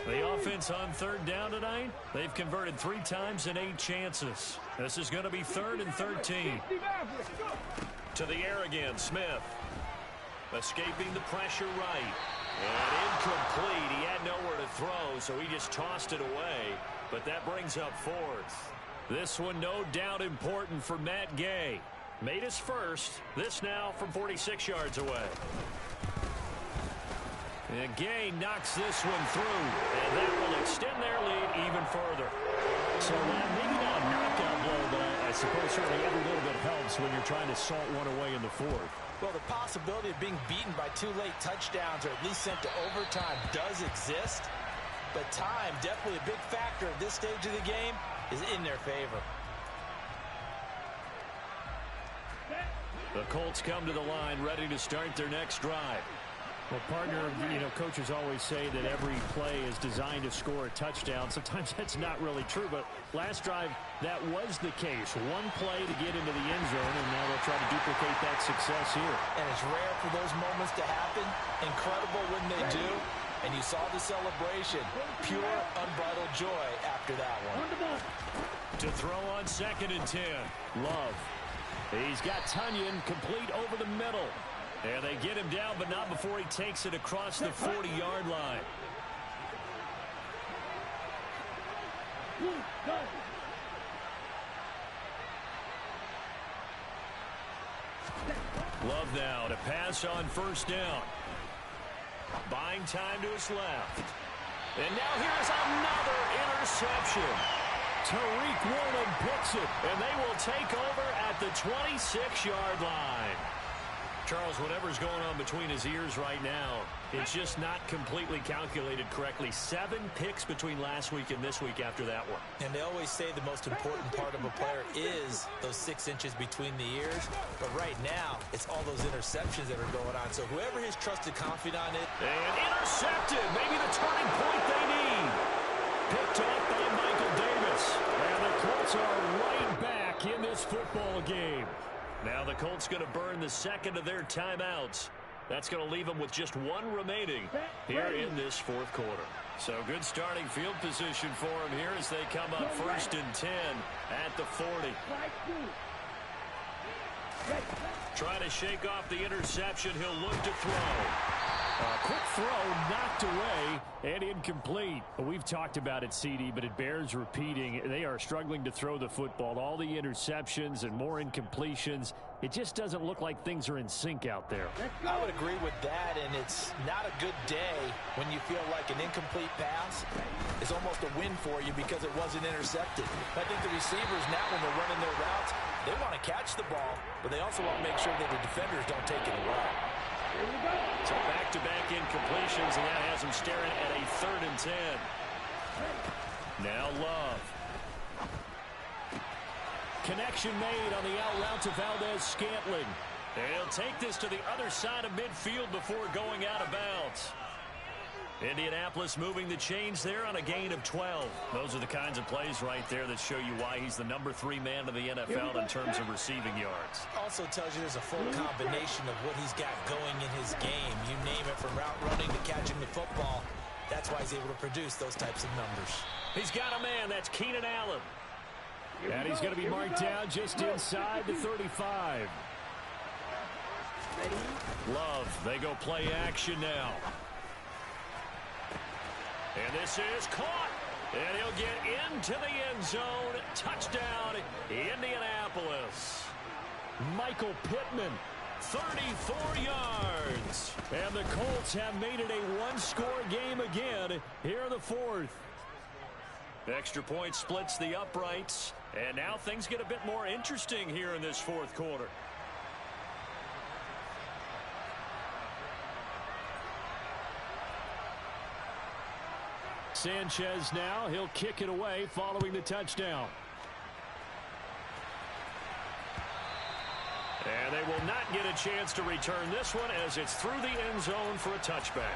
The offense on 3rd down tonight, they've converted 3 times in 8 chances. This is going to be 3rd and 13. To the air again, Smith. Escaping the pressure right. And incomplete. He had nowhere to throw, so he just tossed it away. But that brings up 4th. This one no doubt important for Matt Gay. Made his first. This now from 46 yards away. And Gay knocks this one through, and that will extend their lead even further. So maybe not a knockout blow, but I suppose certainly every little bit helps when you're trying to salt one away in the 4th. Well, the possibility of being beaten by 2 late touchdowns or at least sent to overtime does exist, but time, definitely a big factor at this stage of the game, is in their favor. The Colts come to the line ready to start their next drive. Well, partner, coaches always say that every play is designed to score a touchdown. Sometimes that's not really true, but last drive, that was the case. One play to get into the end zone, and now they'll try to duplicate that success here. And it's rare for those moments to happen. Incredible when they do. And you saw the celebration. Pure, unbridled joy after that one. To throw on 2nd and 10. Love. He's got Tunyon complete over the middle. And they get him down, but not before he takes it across the 40-yard line. Love now to pass on 1st down. Buying time to his left. And now here's another interception. Tariq Woolen picks it, and they will take over at the 26-yard line. Charles, whatever's going on between his ears right now, it's just not completely calculated correctly. 7 picks between last week and this week after that one. And they always say the most important part of a player is those 6 inches between the ears. But right now, it's all those interceptions that are going on. So whoever his trusted confidant is. And intercepted. Maybe the turning point they need. Picked up by Michael Davis. And the Colts are right back in this football game. Now the Colts going to burn the 2nd of their timeouts. That's going to leave them with just 1 remaining here in this 4th quarter. So good starting field position for them here as they come up 1st and 10 at the 40. Trying to shake off the interception. He'll look to throw. Quick throw knocked away and incomplete. We've talked about it, CD, but it bears repeating. They are struggling to throw the football. All the interceptions and more incompletions. It just doesn't look like things are in sync out there. I would agree with that, and it's not a good day when you feel like an incomplete pass is almost a win for you because it wasn't intercepted. I think the receivers now, when they're running their routes, they want to catch the ball, but they also want to make sure that the defenders don't take it away. So back-to-back incompletions, and that has him staring at a 3rd and 10. Now Love. Connection made on the out route to Valdez-Scantling. And he'll take this to the other side of midfield before going out of bounds. Indianapolis moving the chains there on a gain of 12. Those are the kinds of plays right there that show you why he's the number 3 man of the NFL in terms of receiving yards. Also tells you there's a full combination of what he's got going in his game. You name it, from route running to catching the football. That's why he's able to produce those types of numbers. He's got a man. That's Keenan Allen. And he's going to be marked down just inside the 35. Love, they go play action now. And this is caught. And he'll get into the end zone. Touchdown, Indianapolis. Michael Pittman, 34 yards. And the Colts have made it a one-score game again here in the 4th. Extra point splits the uprights. And now things get a bit more interesting here in this 4th quarter. Sanchez now, he'll kick it away following the touchdown. And they will not get a chance to return this one as it's through the end zone for a touchback.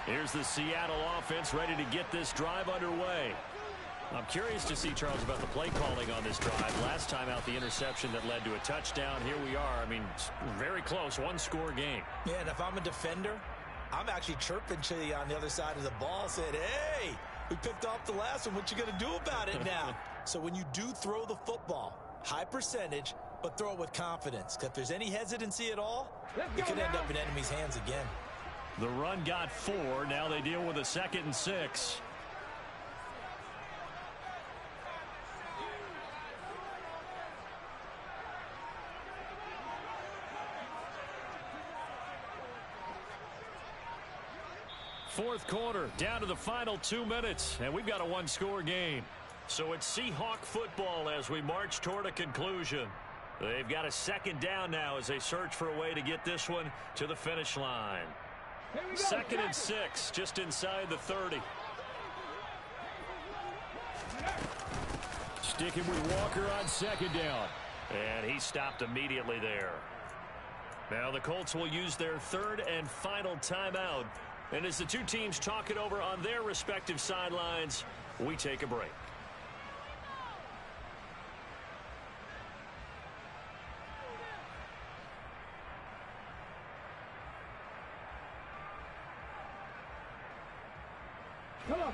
Here's the Seattle offense ready to get this drive underway. I'm curious to see, Charles, about the play calling on this drive. Last time out, the interception that led to a touchdown. Here we are. I mean, very close, one-score game. Yeah, and if I'm a defender, I'm actually chirping to you on the other side of the ball, saying, hey, we picked off the last one. What you going to do about it now? So when you do throw the football, high percentage, but throw it with confidence. Because if there's any hesitancy at all, you could end up in enemy's hands again. The run got 4. Now they deal with a 2nd and 6. Fourth quarter, down to the final 2 minutes, and we've got a one-score game. So it's Seahawk football as we march toward a conclusion. They've got a 2nd down now as they search for a way to get this one to the finish line. 2nd and 6, just inside the 30. Sticking with Walker on 2nd down. And he stopped immediately there. Now the Colts will use their 3rd and final timeout. And as the two teams talk it over on their respective sidelines, we take a break.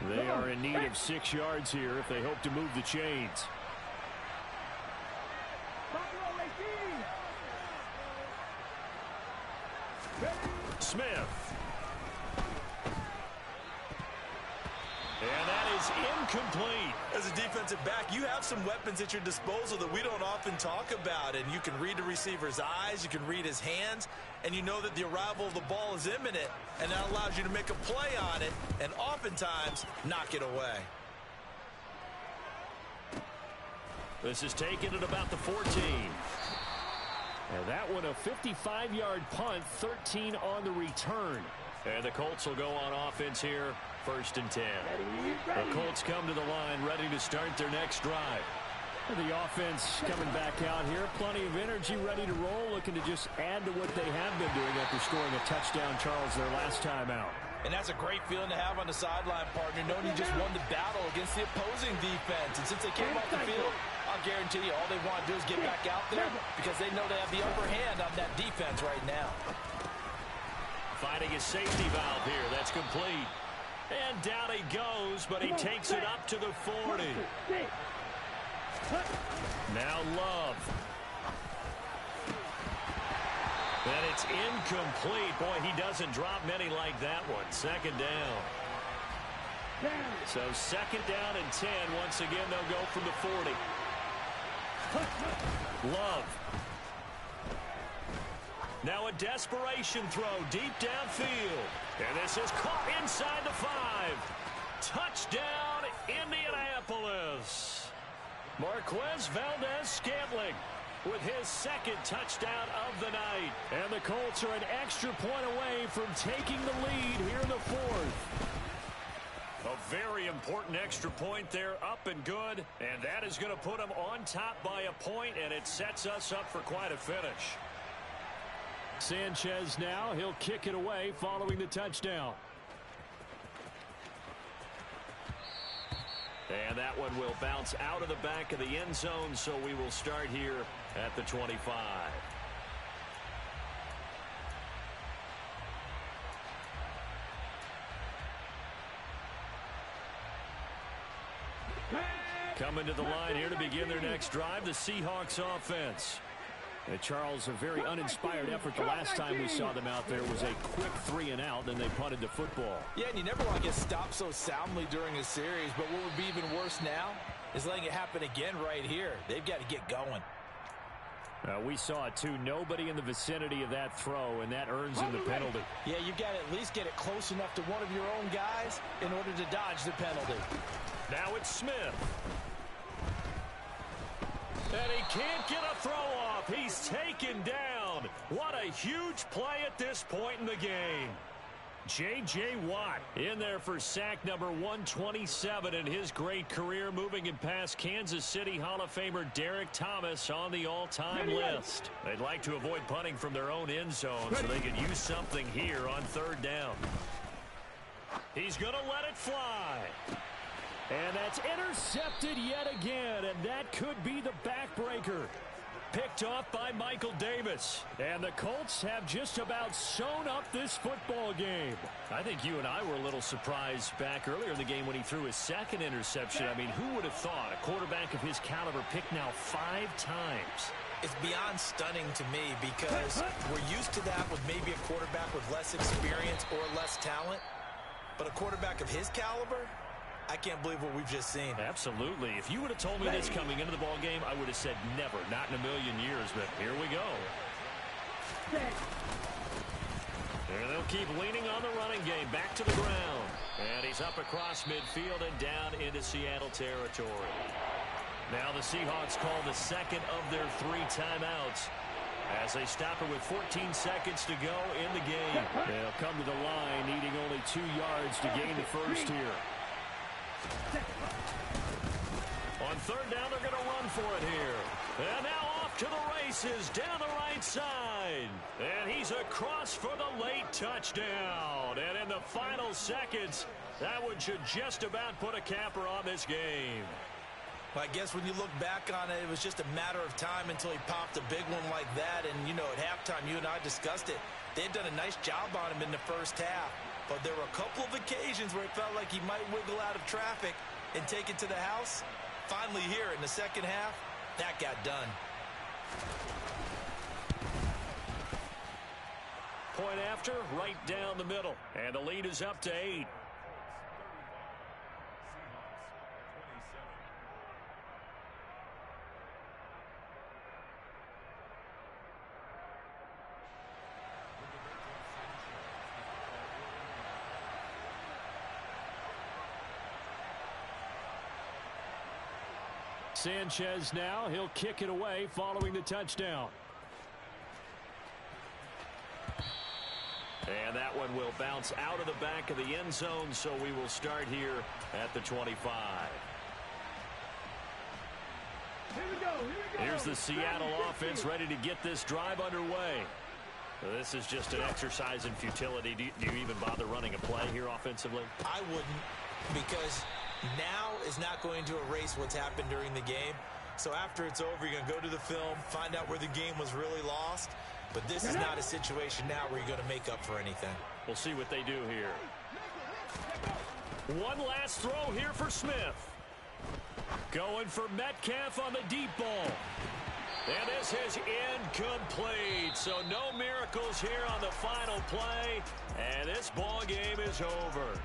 They are in need of 6 yards here if they hope to move the chains. Smith. And that is incomplete. As a defensive back, you have some weapons at your disposal that we don't often talk about. And you can read the receiver's eyes, you can read his hands, and you know that the arrival of the ball is imminent. And that allows you to make a play on it and oftentimes knock it away. This is taken at about the 14. And that one a 55-yard punt, 13 on the return. And the Colts will go on offense here, 1st and 10. The Colts come to the line ready to start their next drive. The offense coming back out here, plenty of energy, ready to roll, looking to just add to what they have been doing after scoring a touchdown, Charles, their last time out. And that's a great feeling to have on the sideline, partner, knowing you just won the battle against the opposing defense. And since they came off the field, I'll guarantee you all they want to do is get back out there because they know they have the upper hand on that defense right now. Finding a safety valve here. That's complete. And down he goes, but he takes it up to the 40. Now Love. And it's incomplete. Boy, he doesn't drop many like that one. 2nd down. So 2nd down and 10. Once again, they'll go from the 40. Love. Now a desperation throw deep downfield. And this is caught inside the 5. Touchdown, Indianapolis. Marquez Valdez-Scantling with his second touchdown of the night. And the Colts are an extra point away from taking the lead here in the 4th. A very important extra point there, up and good. And that is going to put them on top by a point, and it sets us up for quite a finish. Sanchez now, he'll kick it away following the touchdown. And that one will bounce out of the back of the end zone, so we will start here at the 25. Coming to the line here to begin their next drive, the Seahawks offense. And Charles, a very uninspired effort the last time we saw them out there was a quick 3 and out, then they punted the football. Yeah, and you never want to get stopped so soundly during a series, but what would be even worse now is letting it happen again right here. They've got to get going. We saw it too. Nobody in the vicinity of that throw, and that earns him the penalty. Yeah, you've got to at least get it close enough to one of your own guys in order to dodge the penalty. Now it's Smith. And he can't get a throw off. He's taken down. What a huge play at this point in the game. J.J. Watt in there for sack number 127 in his great career, moving it past Kansas City Hall of Famer Derek Thomas on the all-time list. They'd like to avoid punting from their own end zone so they could use something here on 3rd down. He's going to let it fly. And that's intercepted yet again, and that could be the backbreaker. Picked off by Michael Davis. And the Colts have just about sewn up this football game. I think you and I were a little surprised back earlier in the game when he threw his second interception. I mean, who would have thought a quarterback of his caliber picked now 5 times? It's beyond stunning to me because we're used to that with maybe a quarterback with less experience or less talent. But a quarterback of his caliber, I can't believe what we've just seen. Absolutely. If you would have told me this coming into the ball game, I would have said never, not in a million years, but here we go. And they'll keep leaning on the running game, back to the ground. And he's up across midfield and down into Seattle territory. Now the Seahawks call the second of their 3 timeouts as they stop it with 14 seconds to go in the game. They'll come to the line, needing only 2 yards to gain the first here. On 3rd down, they're going to run for it here. And now off to the races down the right side. And he's across for the late touchdown. And in the final seconds, that one should just about put a capper on this game. I guess when you look back on it, it was just a matter of time until he popped a big one like that. And, you know, at halftime, you and I discussed it. They'd done a nice job on him in the first half. But there were a couple of occasions where it felt like he might wiggle out of traffic and take it to the house. Finally here in the second half, that got done. Point after, right down the middle. And the lead is up to 8. Sanchez now, he'll kick it away following the touchdown. And that one will bounce out of the back of the end zone, so we will start here at the 25. Here's the Seattle offense ready to get this drive underway. This is just an exercise in futility. Do you even bother running a play here offensively? I wouldn't, because now is not going to erase what's happened during the game. So after it's over, you're going to go to the film, find out where the game was really lost. But this is not a situation now where you're going to make up for anything. We'll see what they do here. One last throw here for Smith. Going for Metcalf on the deep ball. And this is incomplete. So no miracles here on the final play. And this ball game is over.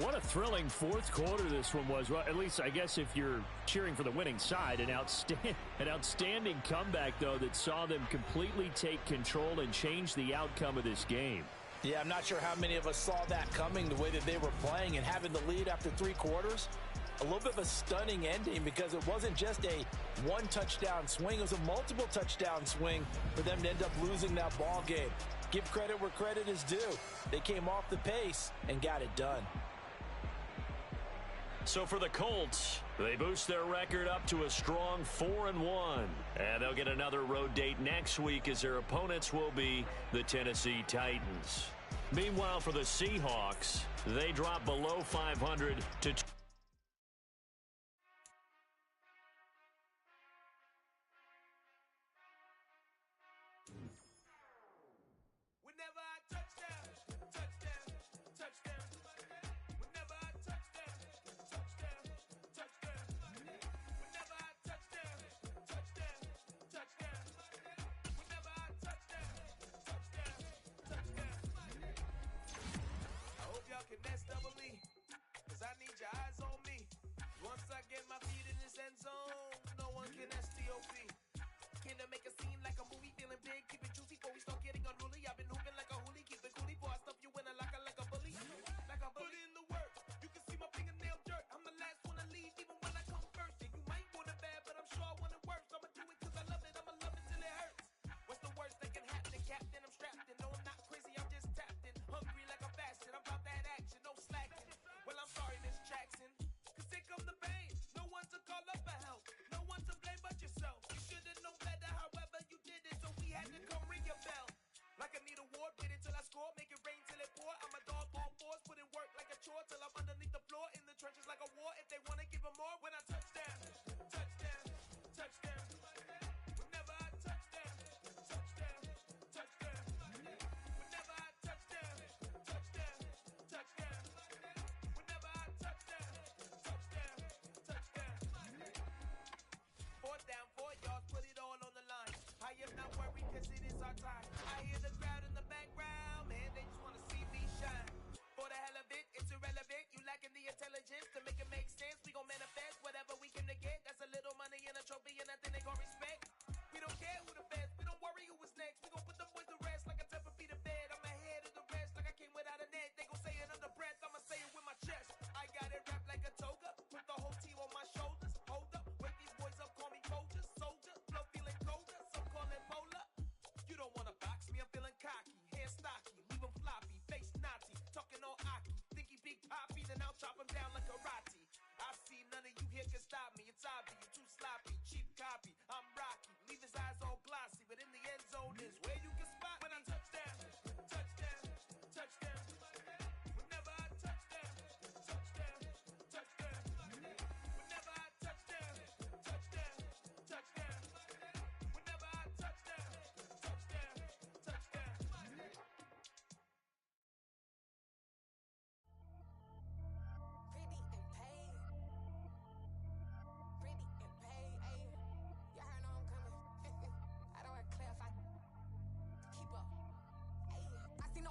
What a thrilling fourth quarter this one was. Well, at least I guess if you're cheering for the winning side, an outstanding comeback, though, that saw them completely take control and change the outcome of this game. Yeah, I'm not sure how many of us saw that coming, the way that they were playing and having the lead after 3 quarters. A little bit of a stunning ending because it wasn't just a one-touchdown swing. It was a multiple touchdown swing for them to end up losing that ball game. Give credit where credit is due. They came off the pace and got it done. So for the Colts, they boost their record up to a strong 4-1. And they'll get another road date next week as their opponents will be the Tennessee Titans. Meanwhile, for the Seahawks, they drop below 500 to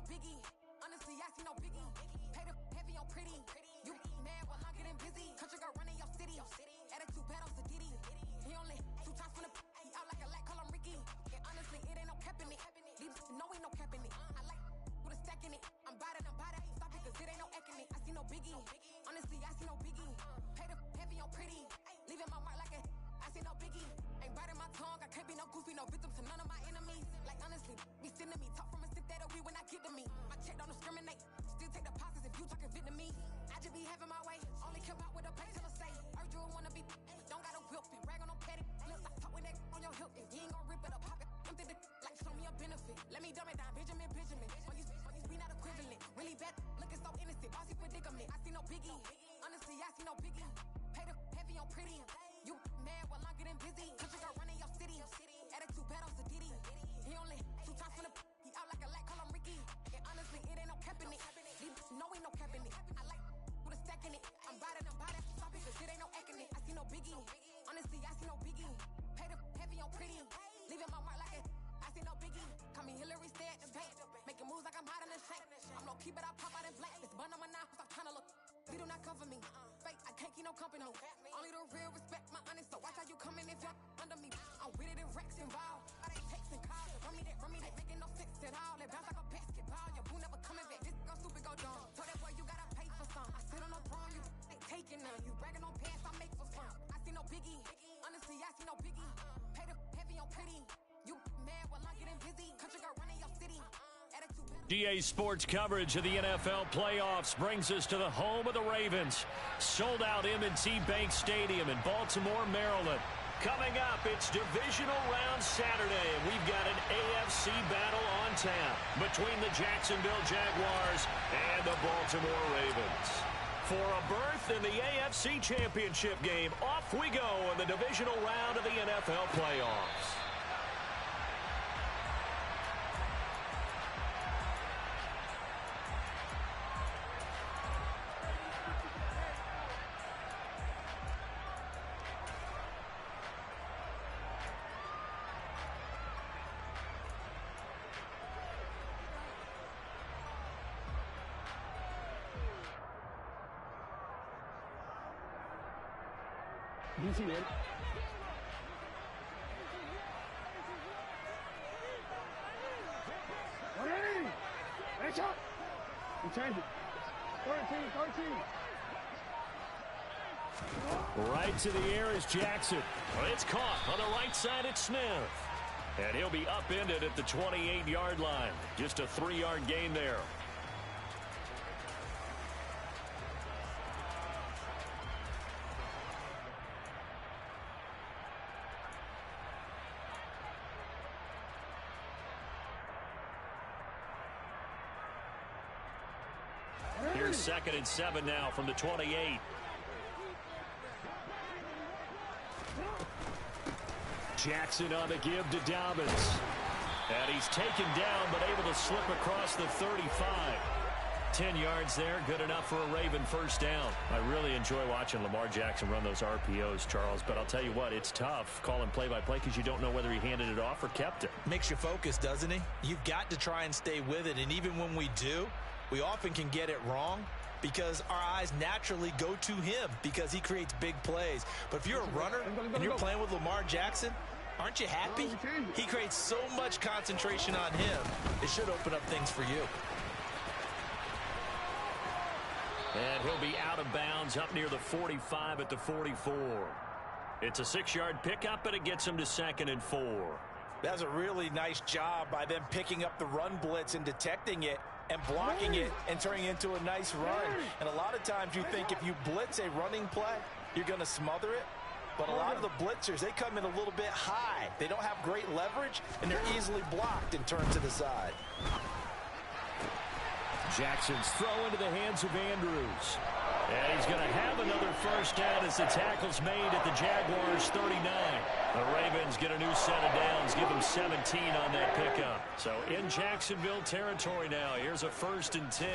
Biggie, honestly, I see no biggie. Pay the heavy on pretty. You mad while I'm getting busy. Country girl running your city. Attitude bad on the Diddy. He only 2 times from the he out like a light, call him Ricky. And honestly, it ain't no cap in it. These know ain't no cap in it. I like with a stack in it. I'm bad, stop it, cause it ain't no eck in it. I see no biggie. Honestly, I see no biggie. Pay the heavy on pretty. Leaving my mark like a I see no biggie. Ain't biting my tongue, I can't be no goofy, no victim to none of my enemies. Like honestly, be sending me talk from a sip that'll be when I get to me. My check don't discriminate, still take deposits if you talking Vietnamese. I just be having my way, only come out with a pay till I say. Urge you wanna be, don't got no whip, rag on no petty. Look, I talk with that on your hip, if you ain't gon' rip it up, pop it. Empty the like show me a benefit. Let me dumb it down, Benjamin. For you, we not equivalent. Really bad, looking so innocent. Bossy predicament. I see no biggie. Honestly, I see no biggie. Pay the heavy on pretty. You mad while I'm getting busy. Country girl running your city. Attitude bad on the Diddy. He only 2 times from the he out like a light, call him Ricky. And honestly, it ain't no cap in it. These know ain't no cap in it. I like with a stack in it. I'm biting, stop it, cause it ain't no eck in it. I see no biggie. Honestly, I see no biggie. Pay the heavy on pretty. Leaving my mark like it. I see no biggie. Call me Hillary, stay at the bank. Making moves like I'm hot in the shank. I'm low key, but I pop out in blank. This bun on my knife, stop trying to look. a real respect, my honest, so watch how you coming if you're under me. I'm with it in Rex involved. All they texts and calls. Run me that, making no sense at all. They bounce like a basketball. Your boo never coming back. This go stupid, go dumb. So that boy, you gotta pay for some. I sit on no prom, you ain't taking none. You bragging on pants, I make for fun. I see no biggie. Honestly, I see no biggie. Pay the heavy on pretty. You mad while I'm getting busy. Country girl running your city. GA Sports coverage of the NFL playoffs brings us to the home of the Ravens. Sold out M&T Bank Stadium in Baltimore, Maryland. Coming up, it's divisional round Saturday, and we've got an AFC battle on tap between the Jacksonville Jaguars and the Baltimore Ravens. For a berth in the AFC Championship game, off we go in the divisional round of the NFL playoffs. DC, man. Hey, shot. We change it. 13. Right to the air is Jackson. It's caught on the right side at Smith. And he'll be upended at the 28-yard line. Just a 3-yard gain there. Here's 2nd and 7 now from the 28. Jackson on the give to Dobbins. And he's taken down, but able to slip across the 35. 10 yards there, good enough for a Raven first down. I really enjoy watching Lamar Jackson run those RPOs, Charles, but I'll tell you what, it's tough calling play-by-play because you don't know whether he handed it off or kept it. Makes you focus, doesn't he? You've got to try and stay with it, and even when we do, we often can get it wrong because our eyes naturally go to him because he creates big plays. But if you're a runner and you're playing with Lamar Jackson, aren't you happy? He creates so much concentration on him. It should open up things for you. And he'll be out of bounds up near the 45 at the 44. It's a 6-yard pickup, but it gets him to 2nd and 4. That's a really nice job by them picking up the run blitz and detecting it and blocking it and turning it into a nice run. And a lot of times you think if you blitz a running play, you're going to smother it. But a lot of the blitzers, they come in a little bit high. They don't have great leverage, and they're easily blocked and turned to the side. Jackson's throw into the hands of Andrews. And he's going to have another first down as the tackle's made at the Jaguars' 39. The Ravens get a new set of downs, give them 17 on that pickup. So in Jacksonville territory now, here's a 1st and 10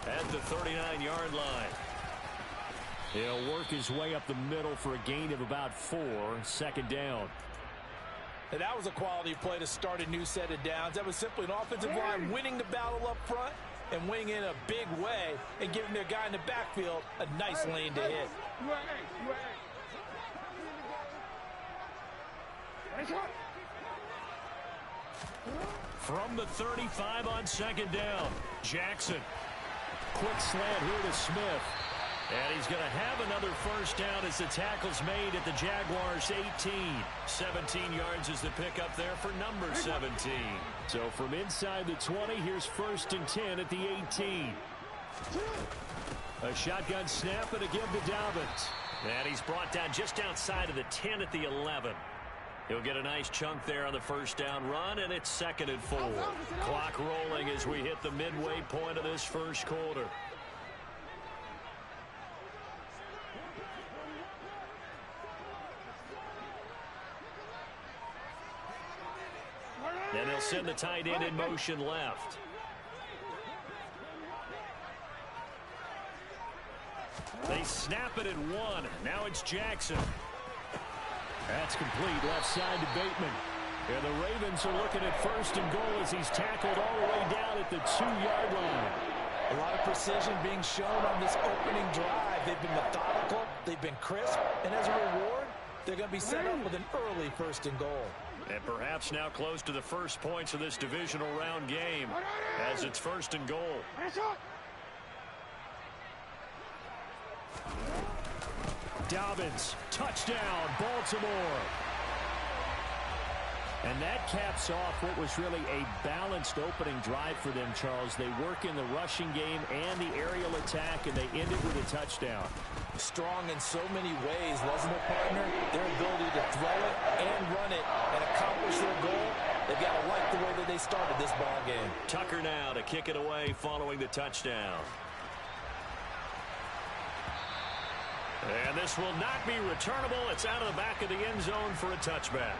at the 39-yard line. He'll work his way up the middle for a gain of about 4, 2nd down. And that was a quality play to start a new set of downs. That was simply an offensive line winning the battle up front and winning in a big way and giving their guy in the backfield a nice lane to hit. From the 35 on 2nd down, Jackson. Quick slant here to Smith. And he's going to have another first down as the tackle's made at the Jaguars' 18. 17 yards is the pickup there for number 17. So from inside the 20, here's 1st and 10 at the 18. A shotgun snap and a give to Dobbins. And he's brought down just outside of the 10 at the 11. He'll get a nice chunk there on the first down run, and it's 2nd and 4. Clock rolling as we hit the midway point of this first quarter. And they'll send the tight end in motion left. They snap it at 1. Now it's Jackson. That's complete left side to Bateman. And the Ravens are looking at 1st and goal as he's tackled all the way down at the 2-yard line. A lot of precision being shown on this opening drive. They've been methodical, they've been crisp, and as a reward, they're going to be set up with an early 1st and goal. And perhaps now close to the first points of this divisional round game as it's 1st and goal. Dobbins, touchdown, Baltimore. And that caps off what was really a balanced opening drive for them, Charles. They work in the rushing game and the aerial attack, and they end it with a touchdown. Strong in so many ways, wasn't it, partner? Their ability to throw it and run it and accomplish their goal, they've got to like the way that they started this ball game. Tucker now to kick it away following the touchdown. And this will not be returnable. It's out of the back of the end zone for a touchback.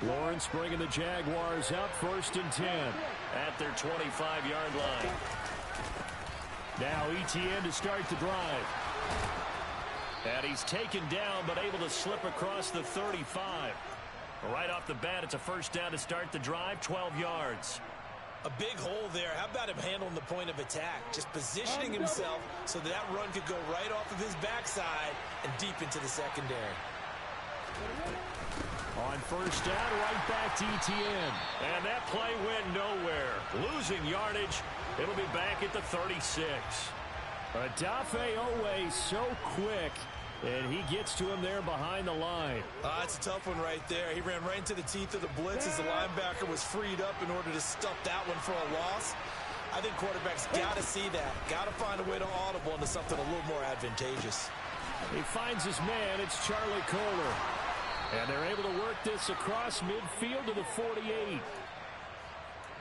Lawrence bringing the Jaguars up 1st and 10 at their 25-yard line. Now Etienne to start the drive. And he's taken down but able to slip across the 35. Right off the bat, it's a 1st down to start the drive, 12 yards. A big hole there. How about him handling the point of attack? Just positioning himself so that run could go right off of his backside and deep into the secondary. On 1st down, right back to Etienne. And that play went nowhere. Losing yardage. It'll be back at the 36. Odafe Oweh so quick, and he gets to him there behind the line. That's a tough one right there. He ran right into the teeth of the blitz as the linebacker was freed up in order to stuff that one for a loss. I think quarterbacks got to see that. Got to find a way to audible into something a little more advantageous. He finds his man. It's Charlie Kolar. And they're able to work this across midfield to the 48.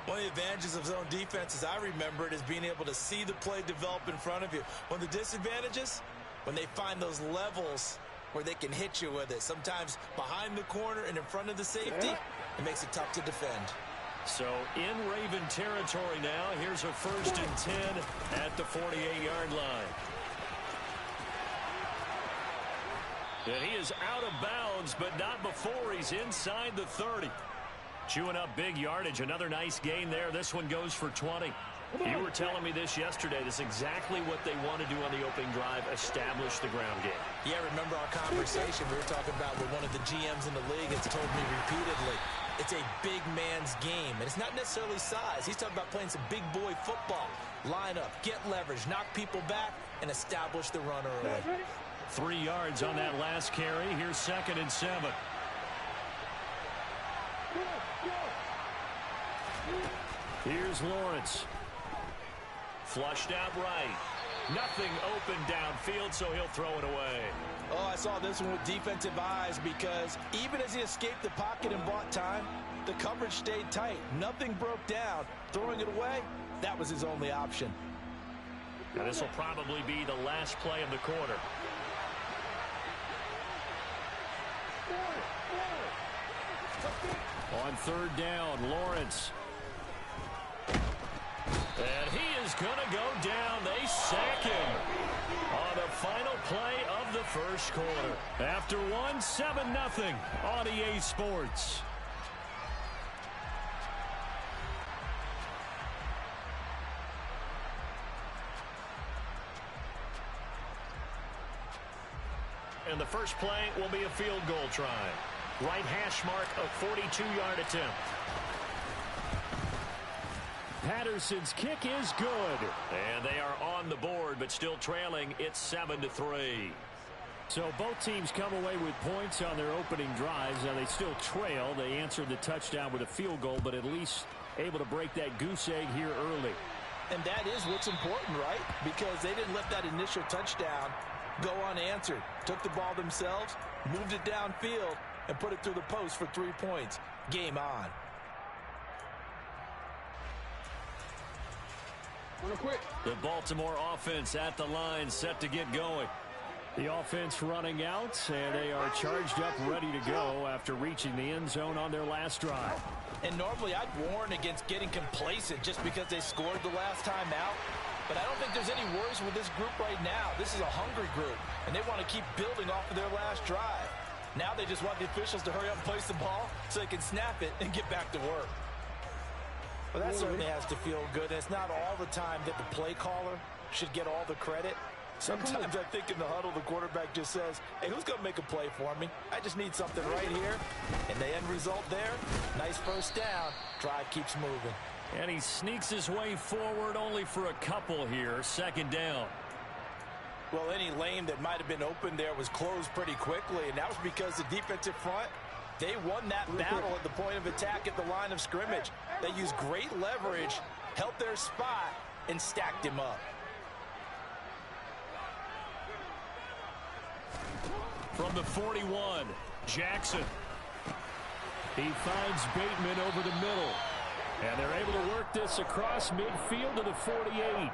One of the advantages of zone defense, as I remember it, is being able to see the play develop in front of you. One of the disadvantages, when they find those levels where they can hit you with it. Sometimes behind the corner and in front of the safety, it makes it tough to defend. So in Raven territory now, here's a 1st and 10 at the 48-yard line. And he is out of bounds, but not before he's inside the 30. Chewing up big yardage. Another nice gain there. This one goes for 20. You were telling me this yesterday. This is exactly what they want to do on the opening drive, establish the ground game. Yeah, remember our conversation we were talking about with one of the GMs in the league that's told me repeatedly, it's a big man's game. And it's not necessarily size. He's talking about playing some big boy football. Line up, get leverage, knock people back, and establish the run early. 3 yards on that last carry. Here's 2nd and 7. Here's Lawrence. Flushed out right. Nothing open downfield, so he'll throw it away. Oh, I saw this one with defensive eyes because even as he escaped the pocket and bought time, the coverage stayed tight. Nothing broke down. Throwing it away, that was his only option. Now this will probably be the last play of the quarter. On 3rd down, Lawrence. And he is going to go down. They sack him on the final play of the 1st quarter. After 7-0 on EA Sports. And the first play will be a field goal try. Right hash mark, a 42-yard attempt. Patterson's kick is good. And they are on the board, but still trailing. It's 7-3. So both teams come away with points on their opening drives. Now they still trail. They answered the touchdown with a field goal, but at least able to break that goose egg here early. And that is what's important, right? Because they didn't let that initial touchdown go unanswered. Took the ball themselves, moved it downfield, and put it through the post for 3 points. Game on. The Baltimore offense at the line, set to get going. The offense running out, and they are charged up, ready to go after reaching the end zone on their last drive. And normally I'd warn against getting complacent just because they scored the last time out. But I don't think there's any worries with this group right now. This is a hungry group, and they want to keep building off of their last drive. Now they just want the officials to hurry up and place the ball so they can snap it and get back to work. Well, that certainly has to feel good. And it's not all the time that the play caller should get all the credit. Sometimes I think in the huddle, the quarterback just says, hey, who's going to make a play for me? I just need something right here. And the end result there, nice first down. Drive keeps moving. And he sneaks his way forward only for a couple here. Second down. Well, any lane that might have been open there was closed pretty quickly, and that was because the defensive front, they won that battle at the point of attack at the line of scrimmage. They used great leverage, held their spot, and stacked him up. From the 41, Jackson. He finds Bateman over the middle. And they're able to work this across midfield to the 48.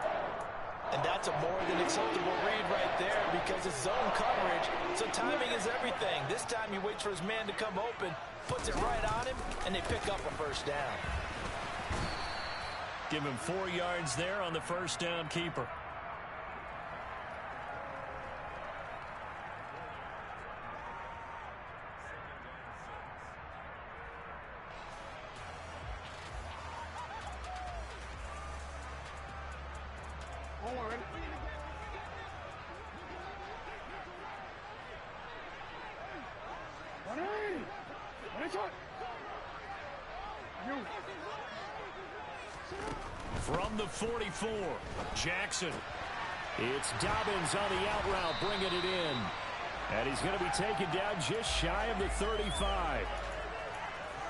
And that's a more than acceptable read right there because it's zone coverage, so timing is everything. This time he waits for his man to come open, puts it right on him, and they pick up a first down. Give him 4 yards there on the first down keeper. From the 44, Jackson. It's Dobbins on the out route, bringing it in. And he's going to be taken down just shy of the 35.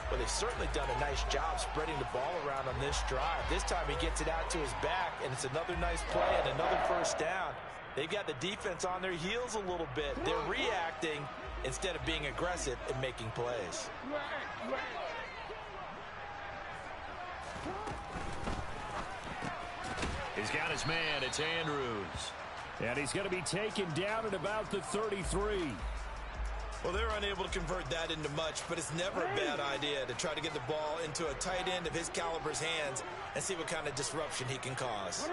Well, they've certainly done a nice job spreading the ball around on this drive. This time he gets it out to his back, and it's another nice play and another first down. They've got the defense on their heels a little bit. They're reacting instead of being aggressive and making plays. He's got his man. It's Andrews. And he's going to be taken down at about the 33. Well, they're unable to convert that into much, but it's never a bad idea to try to get the ball into a tight end of his caliber's hands and see what kind of disruption he can cause.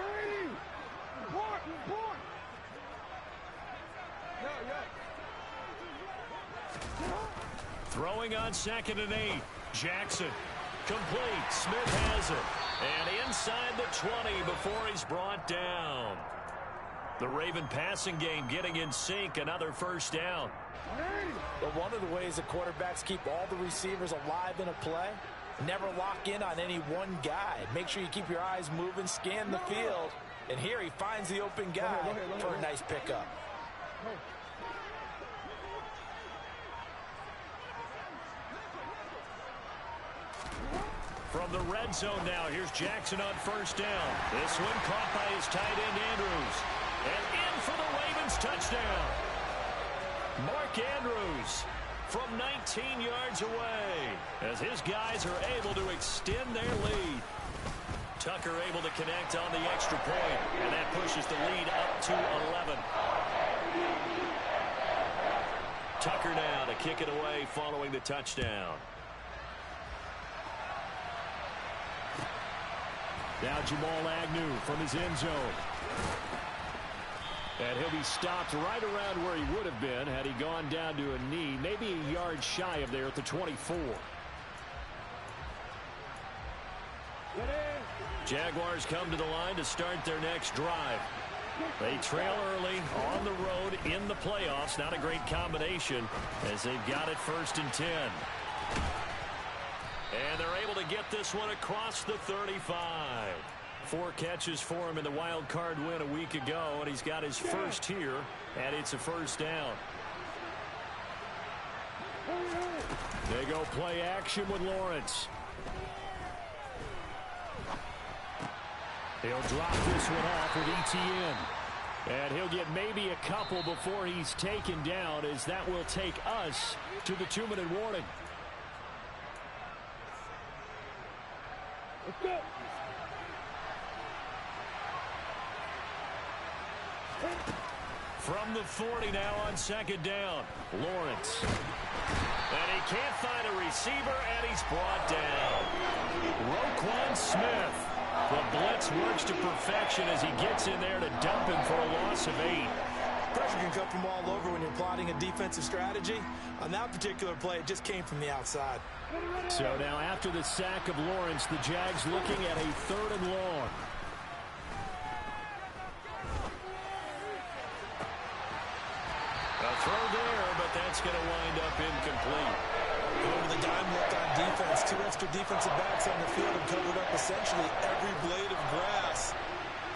Throwing on 2nd and 8. Jackson. Complete. Smith has it. And inside the 20 before he's brought down. The Raven passing game getting in sync. Another first down. But one of the ways the quarterbacks keep all the receivers alive in a play, never lock in on any one guy. Make sure you keep your eyes moving, scan the field. And here he finds the open guy for a nice pickup. From the red zone now, here's Jackson on first down. This one caught by his tight end, Andrews. And in for the Ravens touchdown. Mark Andrews from 19 yards away as his guys are able to extend their lead. Tucker able to connect on the extra point, and that pushes the lead up to 11. Tucker now to kick it away following the touchdown. Now Jamal Agnew from his end zone. And he'll be stopped right around where he would have been had he gone down to a knee, maybe a yard shy of there at the 24. Jaguars come to the line to start their next drive. They trail early on the road in the playoffs. Not a great combination as they've got it 1st and 10. And they're able to get this one across the 35. 4 catches for him in the wild card win a week ago, and he's got his first here, and it's a first down. They go play action with Lawrence. He'll drop this one off with ETN. And he'll get maybe a couple before he's taken down, as that will take us to the 2-minute warning. Let's go. From the 40 now on 2nd down, Lawrence. And he can't find a receiver, and he's brought down. Roquan Smith The blitz works to perfection as he gets in there to dump him for a loss of 8. Pressure can come from all over when you're plotting a defensive strategy. On that particular play, it just came from the outside. So now after the sack of Lawrence, the Jags looking at a 3rd and long. A throw there, but that's going to wind up incomplete. Going with the dime look on defense. 2 extra defensive backs on the field and covered up essentially every blade of grass.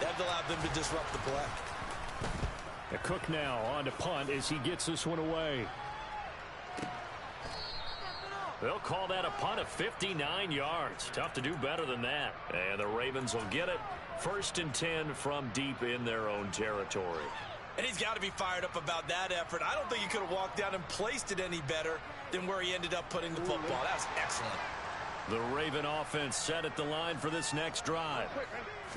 That allowed them to disrupt the play. A Cook now on to punt as he gets this one away. They'll call that a punt of 59 yards. Tough to do better than that. And the Ravens will get it. 1st and 10 from deep in their own territory. And he's got to be fired up about that effort. I don't think he could have walked down and placed it any better than where he ended up putting the football. That was excellent. The Raven offense set at the line for this next drive.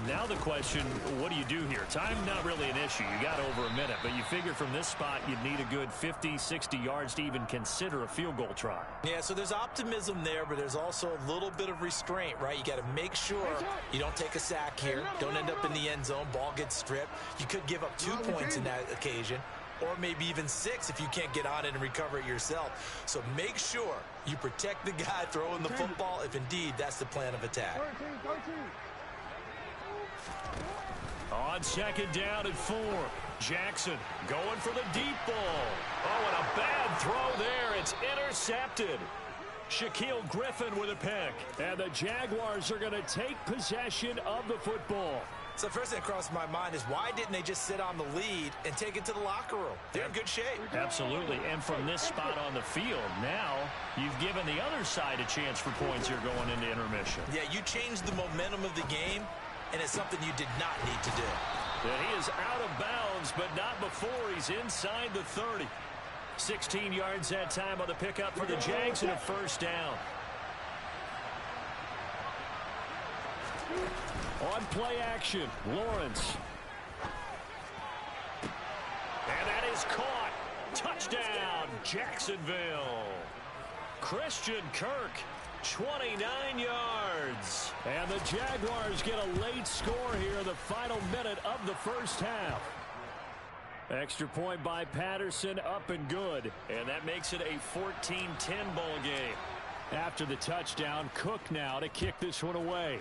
Now the question, what do you do here? Time not really an issue. You got over a minute, but you figure from this spot you'd need a good 50, 60 yards to even consider a field goal try. Yeah, so there's optimism there, but there's also a little bit of restraint, right? You got to make sure you don't take a sack here, don't end up in the end zone, ball gets stripped. You could give up 2 points in that occasion, or maybe even 6 if you can't get on it and recover it yourself. So make sure you protect the guy throwing the football if indeed that's the plan of attack. On 2nd down and 4, Jackson going for the deep ball. Oh, and a bad throw there. It's intercepted. Shaquille Griffin with a pick. And the Jaguars are going to take possession of the football. So the first thing that crossed my mind is why didn't they just sit on the lead and take it to the locker room? They're in good shape. Absolutely. And from this spot on the field, now you've given the other side a chance for points here going into intermission. Yeah, you changed the momentum of the game, and it's something you did not need to do. And he is out of bounds, but not before he's inside the 30. 16 yards that time on the pickup for the Jags and a 1st down. On play action, Lawrence. And that is caught. Touchdown, Jacksonville. Christian Kirk, 29 yards. And the Jaguars get a late score here in the final minute of the 1st half. Extra point by Patterson, up and good. And that makes it a 14-10 ball game. After the touchdown, Cook now to kick this one away.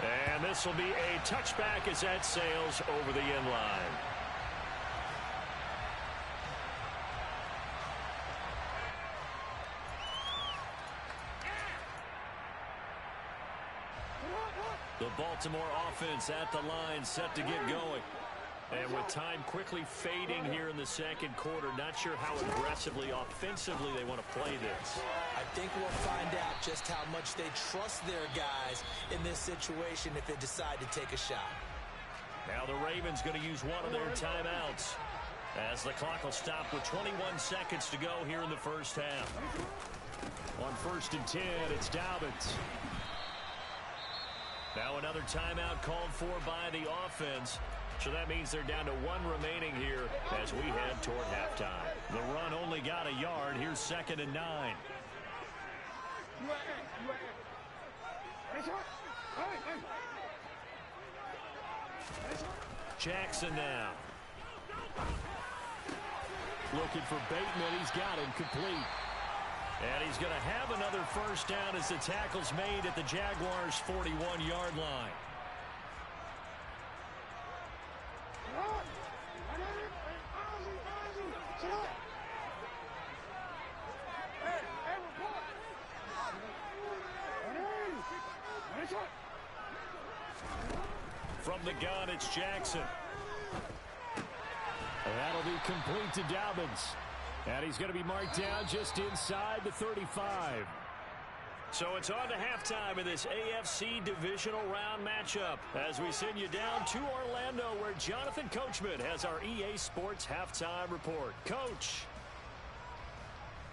And this will be a touchback as that sails over the end line. The Baltimore offense at the line, set to get going. And with time quickly fading here in the 2nd quarter, not sure how aggressively, offensively they want to play this. I think we'll find out just how much they trust their guys in this situation if they decide to take a shot. Now the Ravens going to use one of their timeouts as the clock will stop with 21 seconds to go here in the 1st half. On 1st and 10, it's Dobbins. Now another timeout called for by the offense. So that means they're down to 1 remaining here as we head toward halftime. The run only got a yard. Here's 2nd and 9. Jackson now. Looking for Bateman. He's got him complete. And he's going to have another 1st down as the tackle's made at the Jaguars' 41-yard line. From the gun, it's Jackson. And that'll be complete to Dobbins. And he's going to be marked down just inside the 35. So it's on to halftime in this AFC divisional round matchup as we send you down to Orlando where Jonathan Coachman has our EA Sports halftime report. Coach.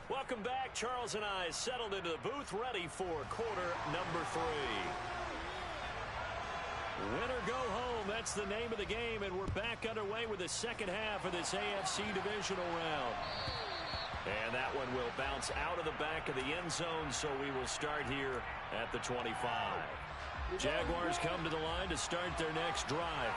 Welcome back. Charles and I settled into the booth ready for quarter number 3. Win or go home, that's the name of the game, and we're back underway with the 2nd half of this AFC divisional round. And that one will bounce out of the back of the end zone, so we will start here at the 25. Jaguars come to the line to start their next drive.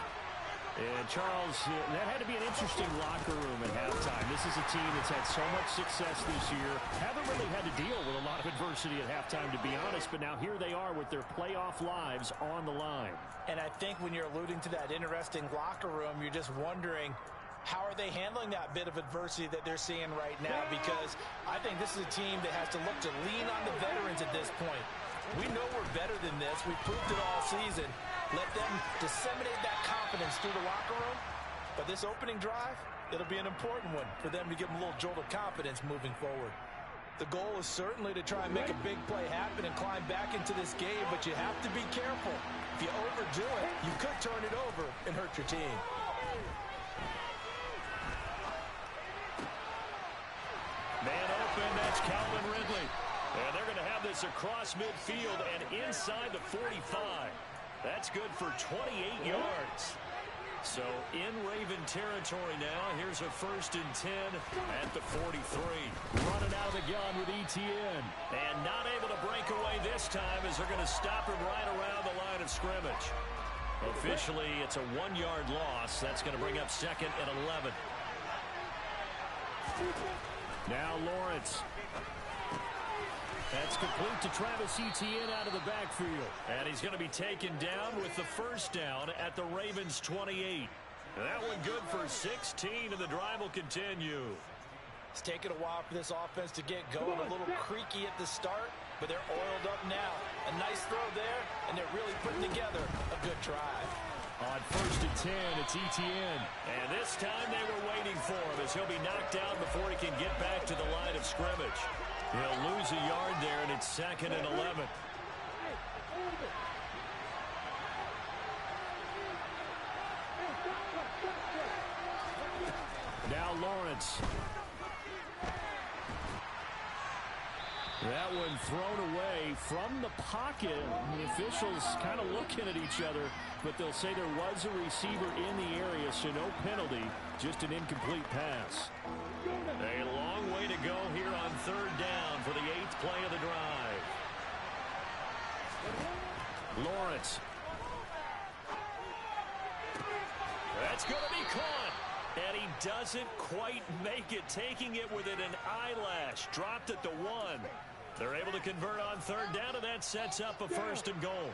And, Charles, that had to be an interesting locker room at halftime. This is a team that's had so much success this year. Haven't really had to deal with a lot of adversity at halftime, to be honest. But now here they are with their playoff lives on the line. And I think when you're alluding to that interesting locker room, you're just wondering, how are they handling that bit of adversity that they're seeing right now? Because I think this is a team that has to look to lean on the veterans at this point. We know we're better than this. We've proved it all season. Let them disseminate that confidence through the locker room. But this opening drive, it'll be an important one for them to give them a little jolt of confidence moving forward. The goal is certainly to try and make a big play happen and climb back into this game, but you have to be careful. If you overdo it, you could turn it over and hurt your team. Man open, that's Calvin Ridley. And they're going to have this across midfield and inside the 45. That's good for 28 yards. So in Raven territory now. Here's a 1st and 10 at the 43. Running out of the gun with Etienne. And not able to break away this time as they're going to stop him right around the line of scrimmage. Officially, it's a 1-yard loss. That's going to bring up 2nd and 11. Now Lawrence. That's complete to Travis Etienne out of the backfield. And he's going to be taken down with the 1st down at the Ravens 28. That one good for 16, and the drive will continue. It's taken a while for this offense to get going. A little creaky at the start, but they're oiled up now. A nice throw there, and they're really putting together a good drive. On 1st and 10, it's Etienne. And this time they were waiting for him as he'll be knocked down before he can get back to the line of scrimmage. He'll lose a yard there, and it's 2nd and 11. Now Lawrence. That one thrown away from the pocket. The officials kind of looking at each other, but they'll say there was a receiver in the area, so no penalty, just an incomplete pass. A long way to go here on 3rd down for the 8th play of the drive. Lawrence. That's going to be caught. And he doesn't quite make it, taking it within an eyelash. Dropped at the 1. They're able to convert on 3rd down, and that sets up a 1st and goal.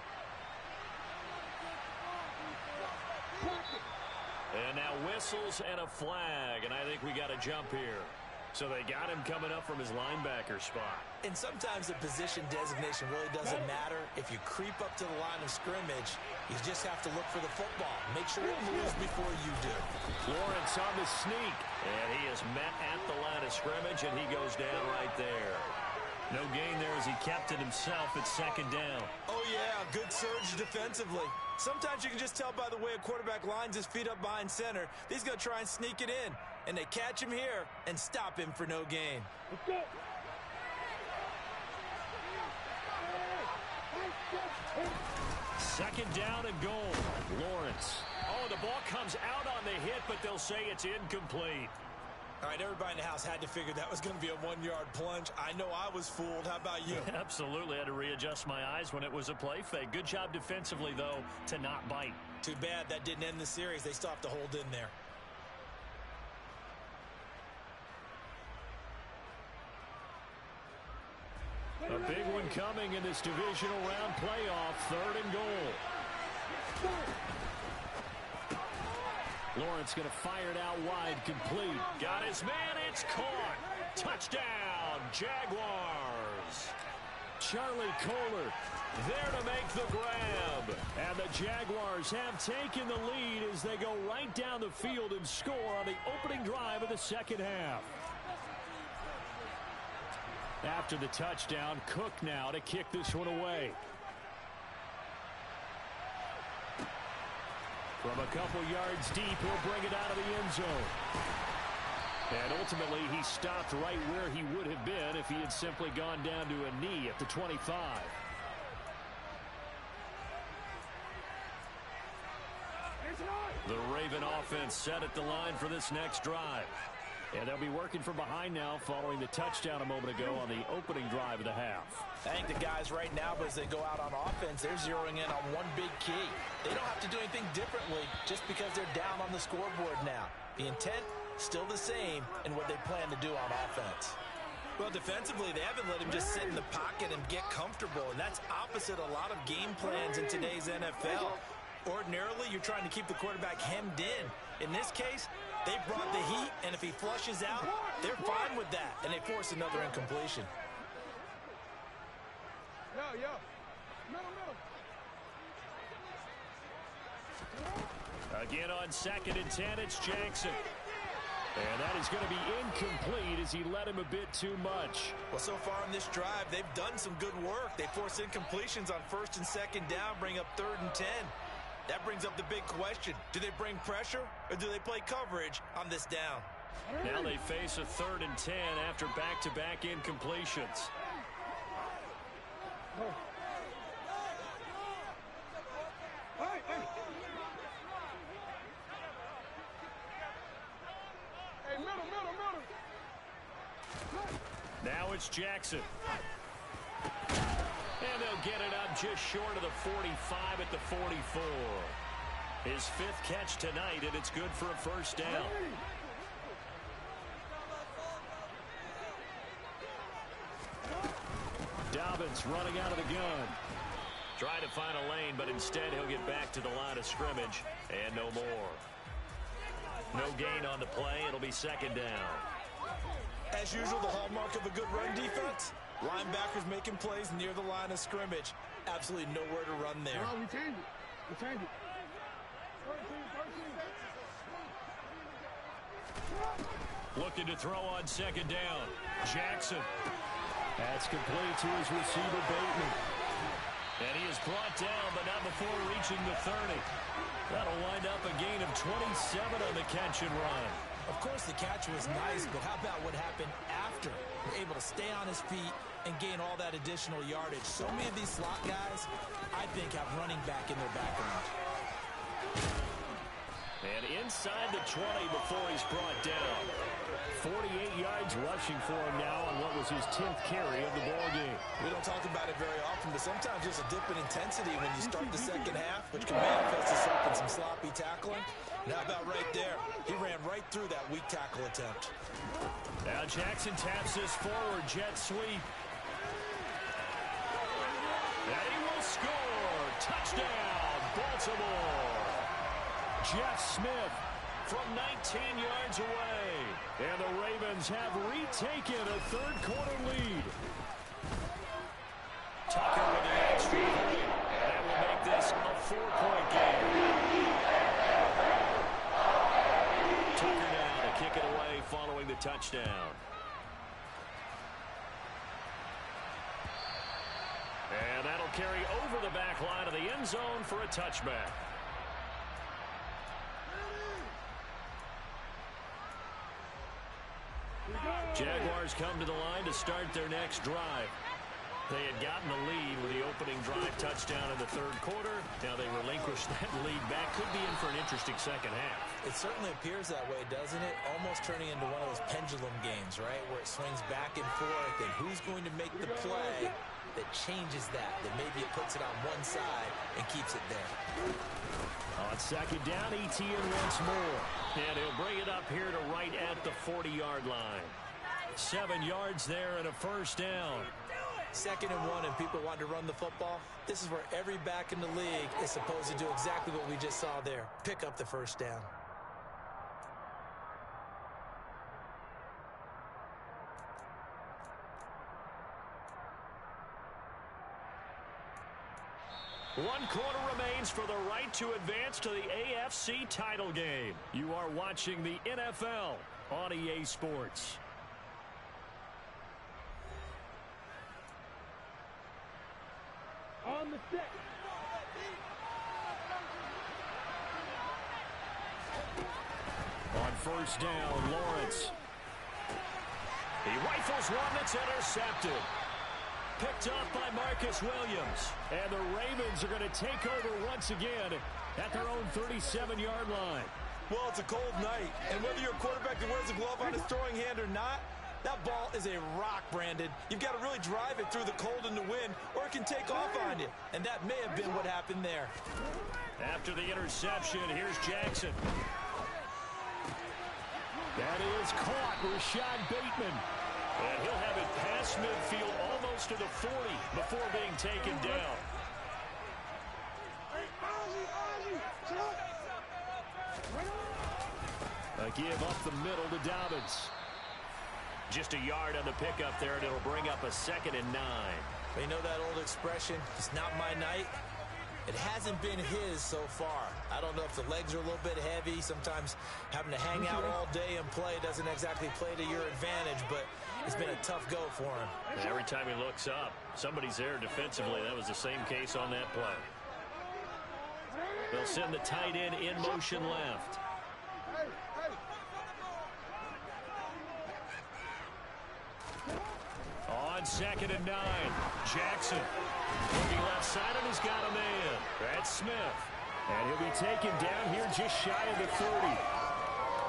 And now whistles and a flag, and I think we got a jump here. So they got him coming up from his linebacker spot. And sometimes the position designation really doesn't matter. If you creep up to the line of scrimmage, you just have to look for the football. Make sure it moves before you do. Lawrence on the sneak, and he is met at the line of scrimmage, and he goes down right there. No gain there as he kept it himself at 2nd down. Oh, yeah, good surge defensively. Sometimes you can just tell by the way a quarterback lines his feet up behind center. He's going to try and sneak it in. And they catch him here and stop him for no gain. 2nd down and goal. Lawrence. Oh, the ball comes out on the hit, but they'll say it's incomplete. All right, everybody in the house had to figure that was going to be a 1-yard plunge. I know I was fooled. How about you? Absolutely. Had to readjust my eyes when it was a play fake. Good job defensively, though, to not bite. Too bad that didn't end the series. They still have to hold in there. A big one coming in this divisional round playoff. 3rd and goal. Lawrence going to fire it out wide, complete. Got his man, it's caught. Touchdown, Jaguars. Charlie Kolar there to make the grab. And the Jaguars have taken the lead as they go right down the field and score on the opening drive of the 2nd half. After the touchdown, Cook now to kick this one away. From a couple yards deep, he'll bring it out of the end zone. And ultimately, he stopped right where he would have been if he had simply gone down to a knee at the 25. The Raven offense set at the line for this next drive. And they'll be working from behind now following the touchdown a moment ago on the opening drive of the half. I think the guys right now, as they go out on offense, they're zeroing in on one big key. They don't have to do anything differently just because they're down on the scoreboard now. The intent, still the same in what they plan to do on offense. Well, defensively, they haven't let him just sit in the pocket and get comfortable, and that's opposite a lot of game plans in today's NFL. Ordinarily, you're trying to keep the quarterback hemmed in. In this case, they brought the heat, and if he flushes out, they're fine with that, and they force another incompletion. Yo. Middle. Again on 2nd and 10, it's Jackson. And that is going to be incomplete as he led him a bit too much. Well, so far in this drive, they've done some good work. They force incompletions on 1st and 2nd down, bring up 3rd and 10. That brings up the big question. Do they bring pressure or do they play coverage on this down? Now they face a 3rd and 10 after back-to-back incompletions. Hey, middle. Now it's Jackson. And they'll get it up just short of the 45 at the 44. His 5th catch tonight, and it's good for a first down. Dobbins running out of the gun. Trying to find a lane, but instead he'll get back to the line of scrimmage, and no more. No gain on the play. It'll be 2nd down. As usual, the hallmark of a good run defense, linebackers making plays near the line of scrimmage. Absolutely nowhere to run there. No, we change it. 13. Looking to throw on 2nd down. Jackson. That's complete to his receiver, Bateman. And he is brought down, but not before reaching the 30. That'll wind up a gain of 27 on the catch and run. Of course, the catch was nice, but how about what happened after? We're able to stay on his feet and gain all that additional yardage. So many of these slot guys, I think, have running back in their background. And inside the 20 before he's brought down. 48 yards rushing for him now on what was his 10th carry of the ball game. We don't talk about it very often, but sometimes there's a dip in intensity when you start the second half, which can manifest itself in some sloppy tackling. And how about right there? He ran right through that weak tackle attempt. Now Jackson taps this forward jet sweep. And he will score. Touchdown, Baltimore. Jeff Smith from 19 yards away. And the Ravens have retaken a 3rd quarter lead. Tucker with the extra point. That will make this a 4-point game. Tucker now to kick it away following the touchdown. And that'll carry over the back line of the end zone for a touchback. Jaguars come to the line to start their next drive. They had gotten the lead with the opening drive touchdown in the 3rd quarter. Now they relinquish that lead back. Could be in for an interesting second half. It certainly appears that way, doesn't it? Almost turning into one of those pendulum games, right? Where it swings back and forth, and who's going to make the play that changes that maybe it puts it on one side and keeps it there. On 2nd down, Etienne once more. And he'll bring it up here to right at the 40-yard line. 7 yards there and a first down. 2nd and 1 and people want to run the football. This is where every back in the league is supposed to do exactly what we just saw there. Pick up the first down. One quarter remains for the right to advance to the AFC title game. You are watching the NFL on EA Sports. On the stick. On 1st down, Lawrence. He rifles one that's intercepted. Picked off by Marcus Williams. And the Ravens are going to take over once again at their own 37-yard line. Well, it's a cold night, and whether you're a quarterback that wears a glove on his throwing hand or not, that ball is a rock, Brandon. You've got to really drive it through the cold and the wind, or it can take off on you. And that may have been what happened there. After the interception, here's Jackson. That is caught, Rashad Bateman. And he'll have it past midfield almost to the 40 before being taken down. A give up the middle to Dobbins. Just a yard on the pickup there, and it'll bring up a 2nd and 9. You know that old expression, it's not my night? It hasn't been his so far. I don't know if the legs are a little bit heavy. Sometimes having to hang out all day and play doesn't exactly play to your advantage, but it's been a tough go for him. And every time he looks up, somebody's there defensively. That was the same case on that play. They'll send the tight end in motion left. On 2nd and 9, Jackson looking left side, and he's got a man. That's Smith. And he'll be taken down here just shy of the 30.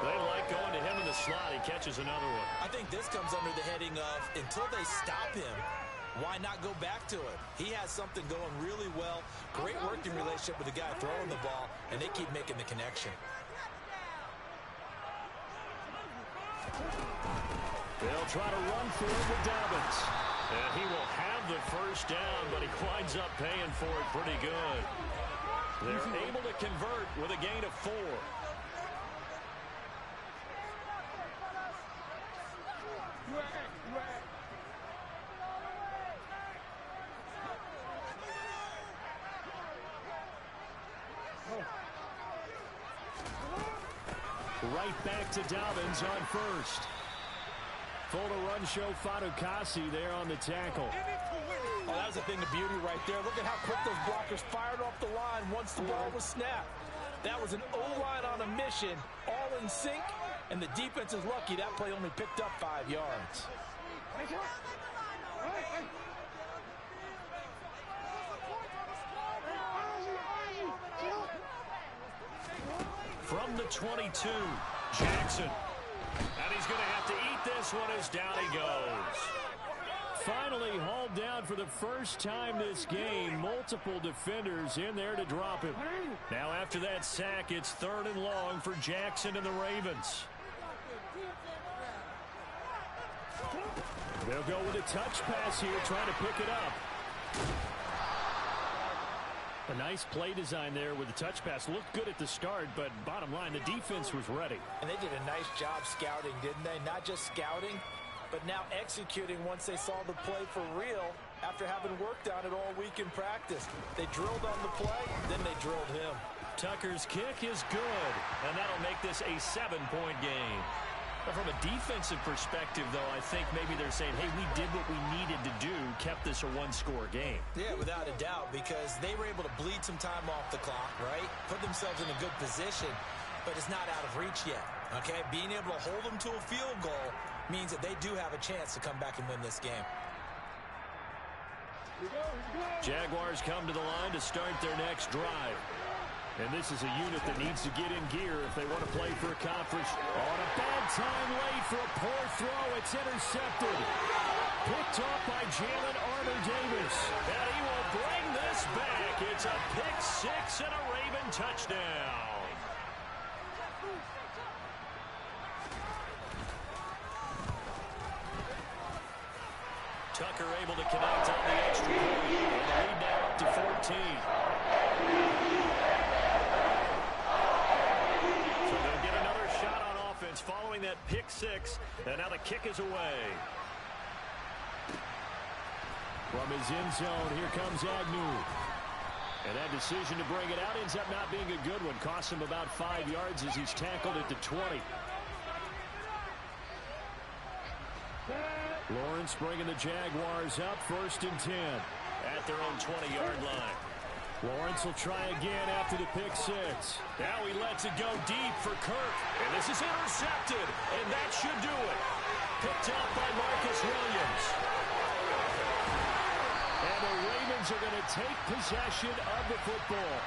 They like going to him in the slot. He catches another one. I think this comes under the heading of, until they stop him, why not go back to it? He has something going really well. Great working relationship with the guy throwing the ball, and they keep making the connection. They'll try to run for it with Dobbins. And he will have the first down, but he winds up paying for it pretty good. They're able to convert with a gain of 4. Right back to Dobbins on first. Full to run show Fatukasi there on the tackle. Oh, that was a thing of beauty right there. Look at how quick those blockers fired off the line once the ball was snapped. That was an O-line on a mission, all in sync, and the defense is lucky that play only picked up 5 yards. From the 22, Jackson. And he's going to have to eat this one as down he goes. Finally hauled down for the first time this game. Multiple defenders in there to drop him. Now after that sack, it's 3rd and long for Jackson and the Ravens. They'll go with a touch pass here, trying to pick it up. A nice play design there with the touch pass. Looked good at the start, but bottom line, the defense was ready. And they did a nice job scouting, didn't they? Not just scouting, but now executing once they saw the play for real after having worked on it all week in practice. They drilled on the play, then they drilled him. Tucker's kick is good, and that'll make this a 7-point game. But from a defensive perspective, though, I think maybe they're saying, hey, we did what we needed to do, kept this a 1-score game. Yeah, without a doubt, because they were able to bleed some time off the clock, right? Put themselves in a good position, but it's not out of reach yet, okay? Being able to hold them to a field goal means that they do have a chance to come back and win this game. Jaguars come to the line to start their next drive. And this is a unit that needs to get in gear if they want to play for a conference. On a bad time late for a poor throw. It's intercepted. Picked off by Jalen Armour-Davis. And he will bring this back. It's a pick 6 and a Raven touchdown. Tucker able to connect on the extra point. And the lead now up to 14. Following that pick 6, and now the kick is away. From his end zone, here comes Agnew. And that decision to bring it out ends up not being a good one. Costs him about 5 yards as he's tackled at the 20. Lawrence bringing the Jaguars up 1st and 10 at their own 20-yard line. Lawrence will try again after the pick 6. Now he lets it go deep for Kirk. And this is intercepted. And that should do it. Picked up by Marcus Williams. And the Ravens are going to take possession of the football.